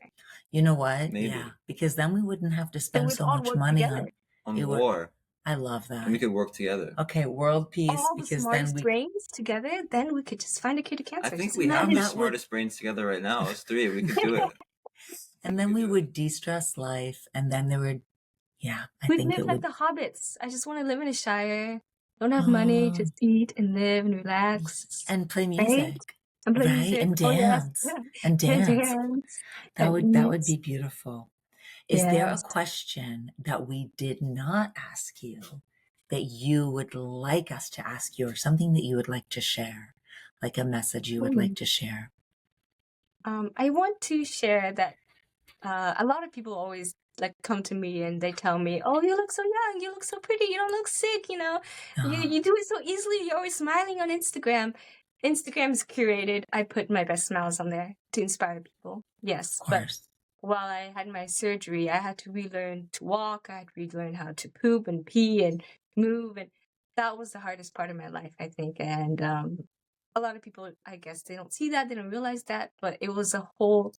[SPEAKER 2] You know what?
[SPEAKER 1] Maybe.
[SPEAKER 2] Yeah, because then we wouldn't have to
[SPEAKER 3] So
[SPEAKER 2] spend
[SPEAKER 3] we'd
[SPEAKER 2] so
[SPEAKER 3] all
[SPEAKER 2] much
[SPEAKER 3] work
[SPEAKER 2] money
[SPEAKER 3] together.
[SPEAKER 1] On
[SPEAKER 2] It would-
[SPEAKER 1] war,
[SPEAKER 2] I love that.
[SPEAKER 1] and we could work together.
[SPEAKER 2] Okay, world peace.
[SPEAKER 3] All the
[SPEAKER 2] because then
[SPEAKER 3] smartest
[SPEAKER 2] we.
[SPEAKER 3] brains together, then we could just find a cure to cancer.
[SPEAKER 1] I think
[SPEAKER 3] Just
[SPEAKER 1] we have
[SPEAKER 3] imagine.
[SPEAKER 1] the
[SPEAKER 2] that would-
[SPEAKER 1] smartest brains together right now. Us three, we could do it.
[SPEAKER 2] And then we would de-stress life, and then there would. Yeah, I
[SPEAKER 3] We'd
[SPEAKER 2] think
[SPEAKER 3] live
[SPEAKER 2] it
[SPEAKER 3] like
[SPEAKER 2] would.
[SPEAKER 3] the hobbits. I just want to live in a shire. Don't have money,
[SPEAKER 2] Oh.
[SPEAKER 3] just eat and live and relax.
[SPEAKER 2] And play music,
[SPEAKER 3] And play
[SPEAKER 2] right?
[SPEAKER 3] music.
[SPEAKER 2] And
[SPEAKER 3] Oh, yes.
[SPEAKER 2] dance, and
[SPEAKER 3] And
[SPEAKER 2] dance.
[SPEAKER 3] dance.
[SPEAKER 2] That
[SPEAKER 3] and
[SPEAKER 2] would
[SPEAKER 3] eat.
[SPEAKER 2] be beautiful. Is there a
[SPEAKER 3] Yes.
[SPEAKER 2] question that we did not ask you that you would like us to ask you, or something that you would like to share, like a message you would like to share?
[SPEAKER 3] I want to share that a lot of people always like come to me and they tell me, "Oh, you look so young. You look so pretty. You don't look sick. You know, you do it so easily. You're always smiling on Instagram. Instagram's curated. I put my best smiles on there to inspire people. Yes,
[SPEAKER 2] Of
[SPEAKER 3] but
[SPEAKER 2] course.
[SPEAKER 3] while I had my surgery, I had to relearn to walk. I had to relearn how to poop and pee and move, and that was the hardest part of my life, I think. And a lot of people, I guess, they don't see that, they don't realize that, but it was a whole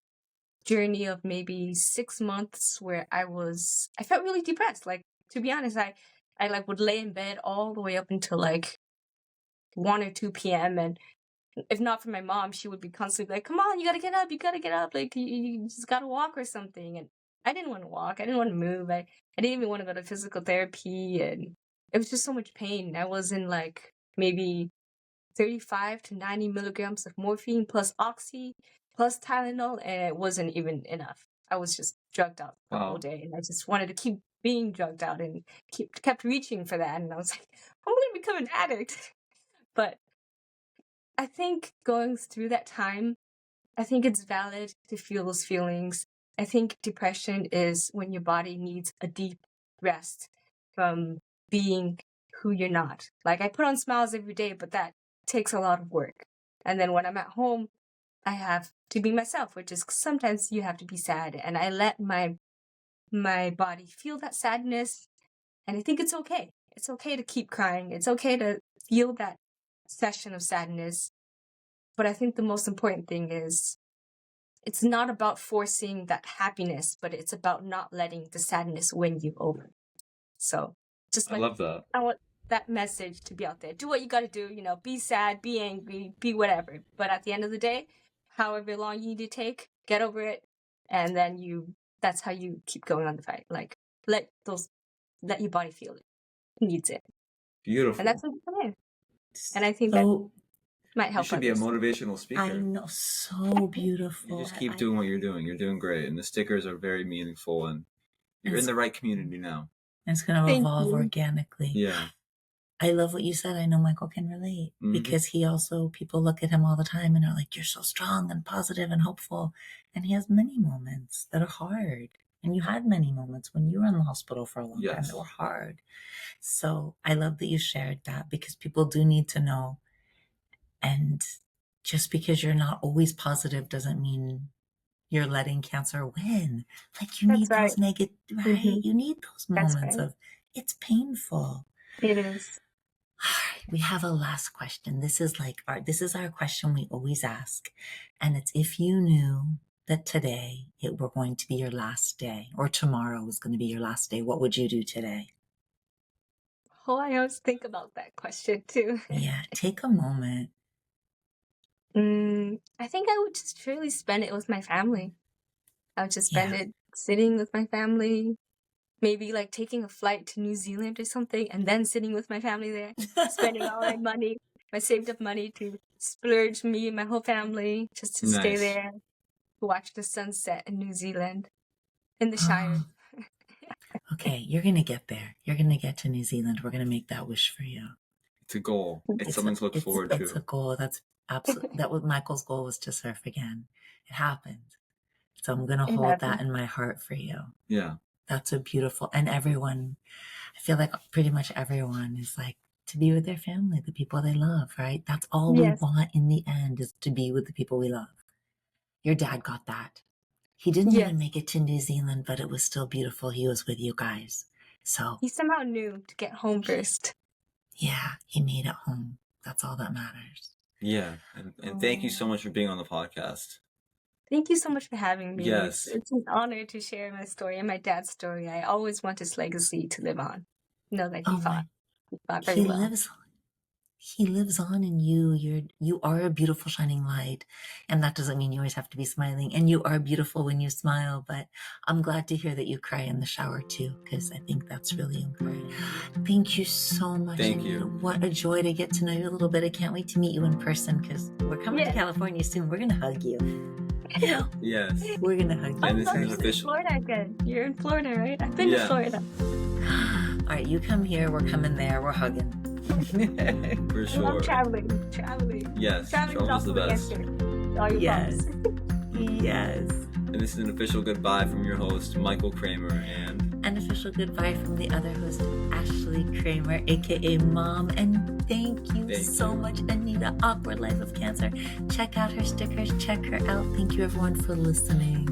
[SPEAKER 3] journey of maybe 6 months where I felt really depressed. Like, to be honest, I like would lay in bed all the way up until like 1 or 2 p.m. and if not for my mom, she would be constantly like, "Come on, you gotta get up, like you just gotta walk or something." And I didn't want to walk, I didn't want to move, I didn't even want to go to physical therapy, and it was just so much pain. I was in like maybe 35 to 90 milligrams of morphine plus oxy plus Tylenol, and it wasn't even enough. I was just drugged out the whole day, and I just wanted to keep being drugged out and kept reaching for that. And I was like, I'm gonna become an addict. But I think going through that time, I think it's valid to feel those feelings. I think depression is when your body needs a deep rest from being who you're not. Like, I put on smiles every day, but that takes a lot of work. And then when I'm at home, I have to be myself, which is sometimes you have to be sad. And I let my body feel that sadness. And I think it's okay. It's okay to keep crying. It's okay to feel that session of sadness. But I think the most important thing is it's not about forcing that happiness, but it's about not letting the sadness win you over. So just
[SPEAKER 1] I love that.
[SPEAKER 3] I want that message to be out there. Do what you got to do, be sad, be angry, be whatever. But at the end of the day, however long you need to take, get over it. And then that's how you keep going on the fight. Like, let your body feel it. It needs it.
[SPEAKER 1] Beautiful.
[SPEAKER 3] And that's what I'm in. And I think that might help.
[SPEAKER 1] You should be a motivational speaker.
[SPEAKER 2] I know, so beautiful.
[SPEAKER 1] You just keep doing what you're doing. You're doing great, and the stickers are very meaningful, and you're in the right community now.
[SPEAKER 2] It's going to evolve organically.
[SPEAKER 1] Yeah.
[SPEAKER 2] I love what you said. I know Michael can relate because people look at him all the time and are like, "You're so strong and positive and hopeful," and he has many moments that are hard. And you had many moments when you were in the hospital for a long time that were hard. So I love that you shared that, because people do need to know. And just because you're not always positive doesn't mean you're letting cancer win. Like, you need those negative, right? You need those moments of, it's painful.
[SPEAKER 3] It is.
[SPEAKER 2] All right, we have a last question. This is our question we always ask. And it's, if you knew that today it were going to be your last day, or tomorrow was going to be your last day, what would you do today?
[SPEAKER 3] Oh, I always think about that question too.
[SPEAKER 2] Yeah, take a moment.
[SPEAKER 3] I think I would just truly spend it with my family. I would just spend it sitting with my family, maybe like taking a flight to New Zealand or something, and then sitting with my family there, spending all my money, my saved up money to splurge me and my whole family just to stay there, watch the sunset in New Zealand, in the Shire.
[SPEAKER 2] Okay, you're going to get there. You're going to get to New Zealand. We're going to make that wish for you.
[SPEAKER 1] It's a goal. It's something to look forward to.
[SPEAKER 2] It's a goal. That's absolutely, that was Michael's goal, was to surf again. It happened. So I'm going to hold that in my heart for you.
[SPEAKER 1] Yeah.
[SPEAKER 2] That's a beautiful, and everyone, I feel like pretty much everyone is like, to be with their family, the people they love, right? That's all we want in the end, is to be with the people we love. Your dad got that. He didn't even make it to New Zealand, but it was still beautiful. He was with you guys. So
[SPEAKER 3] he somehow knew to get home first.
[SPEAKER 2] Yeah, he made it home. That's all that matters.
[SPEAKER 1] Yeah, and thank you so much for being on the podcast.
[SPEAKER 3] Thank you so much for having me.
[SPEAKER 1] Yes.
[SPEAKER 3] It's an honor to share my story and my dad's story. I always want his legacy to live on. Know that he fought very well.
[SPEAKER 2] He lives on in you. You are a beautiful shining light. And that doesn't mean you always have to be smiling. And you are beautiful when you smile. But I'm glad to hear that you cry in the shower too, because I think that's really important. Thank you so much.
[SPEAKER 1] Thank you.
[SPEAKER 2] What a joy to get to know you a little bit. I can't wait to meet you in person, because we're coming to California soon. We're going to hug you.
[SPEAKER 1] Yes.
[SPEAKER 2] We're going to hug you.
[SPEAKER 1] And this is
[SPEAKER 3] in
[SPEAKER 1] official.
[SPEAKER 3] Florida again. You're in Florida, right? I've been to Florida.
[SPEAKER 2] All right, you come here, we're coming there, we're hugging.
[SPEAKER 1] For
[SPEAKER 3] I
[SPEAKER 1] sure.
[SPEAKER 3] love traveling.
[SPEAKER 1] Yes,
[SPEAKER 3] Traveling is
[SPEAKER 1] travel's the
[SPEAKER 3] also the
[SPEAKER 1] best.
[SPEAKER 3] answer. All your
[SPEAKER 2] Yes.
[SPEAKER 3] problems.
[SPEAKER 2] Yes.
[SPEAKER 1] And this is an official goodbye from your host, Michael Kramer, and
[SPEAKER 2] An official goodbye from the other host, Ashlee Kramer, aka Mom. And thank you so much, Anita, Awkward Life of Cancer. Check out her stickers, check her out. Thank you, everyone, for listening.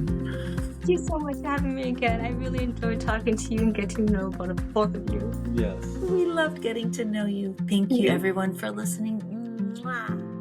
[SPEAKER 3] Thank you so much for having me again. I really enjoyed talking to you and getting to know about both of you.
[SPEAKER 1] yes.
[SPEAKER 2] We loved getting to know you. Thank you, everyone, for listening. Mwah.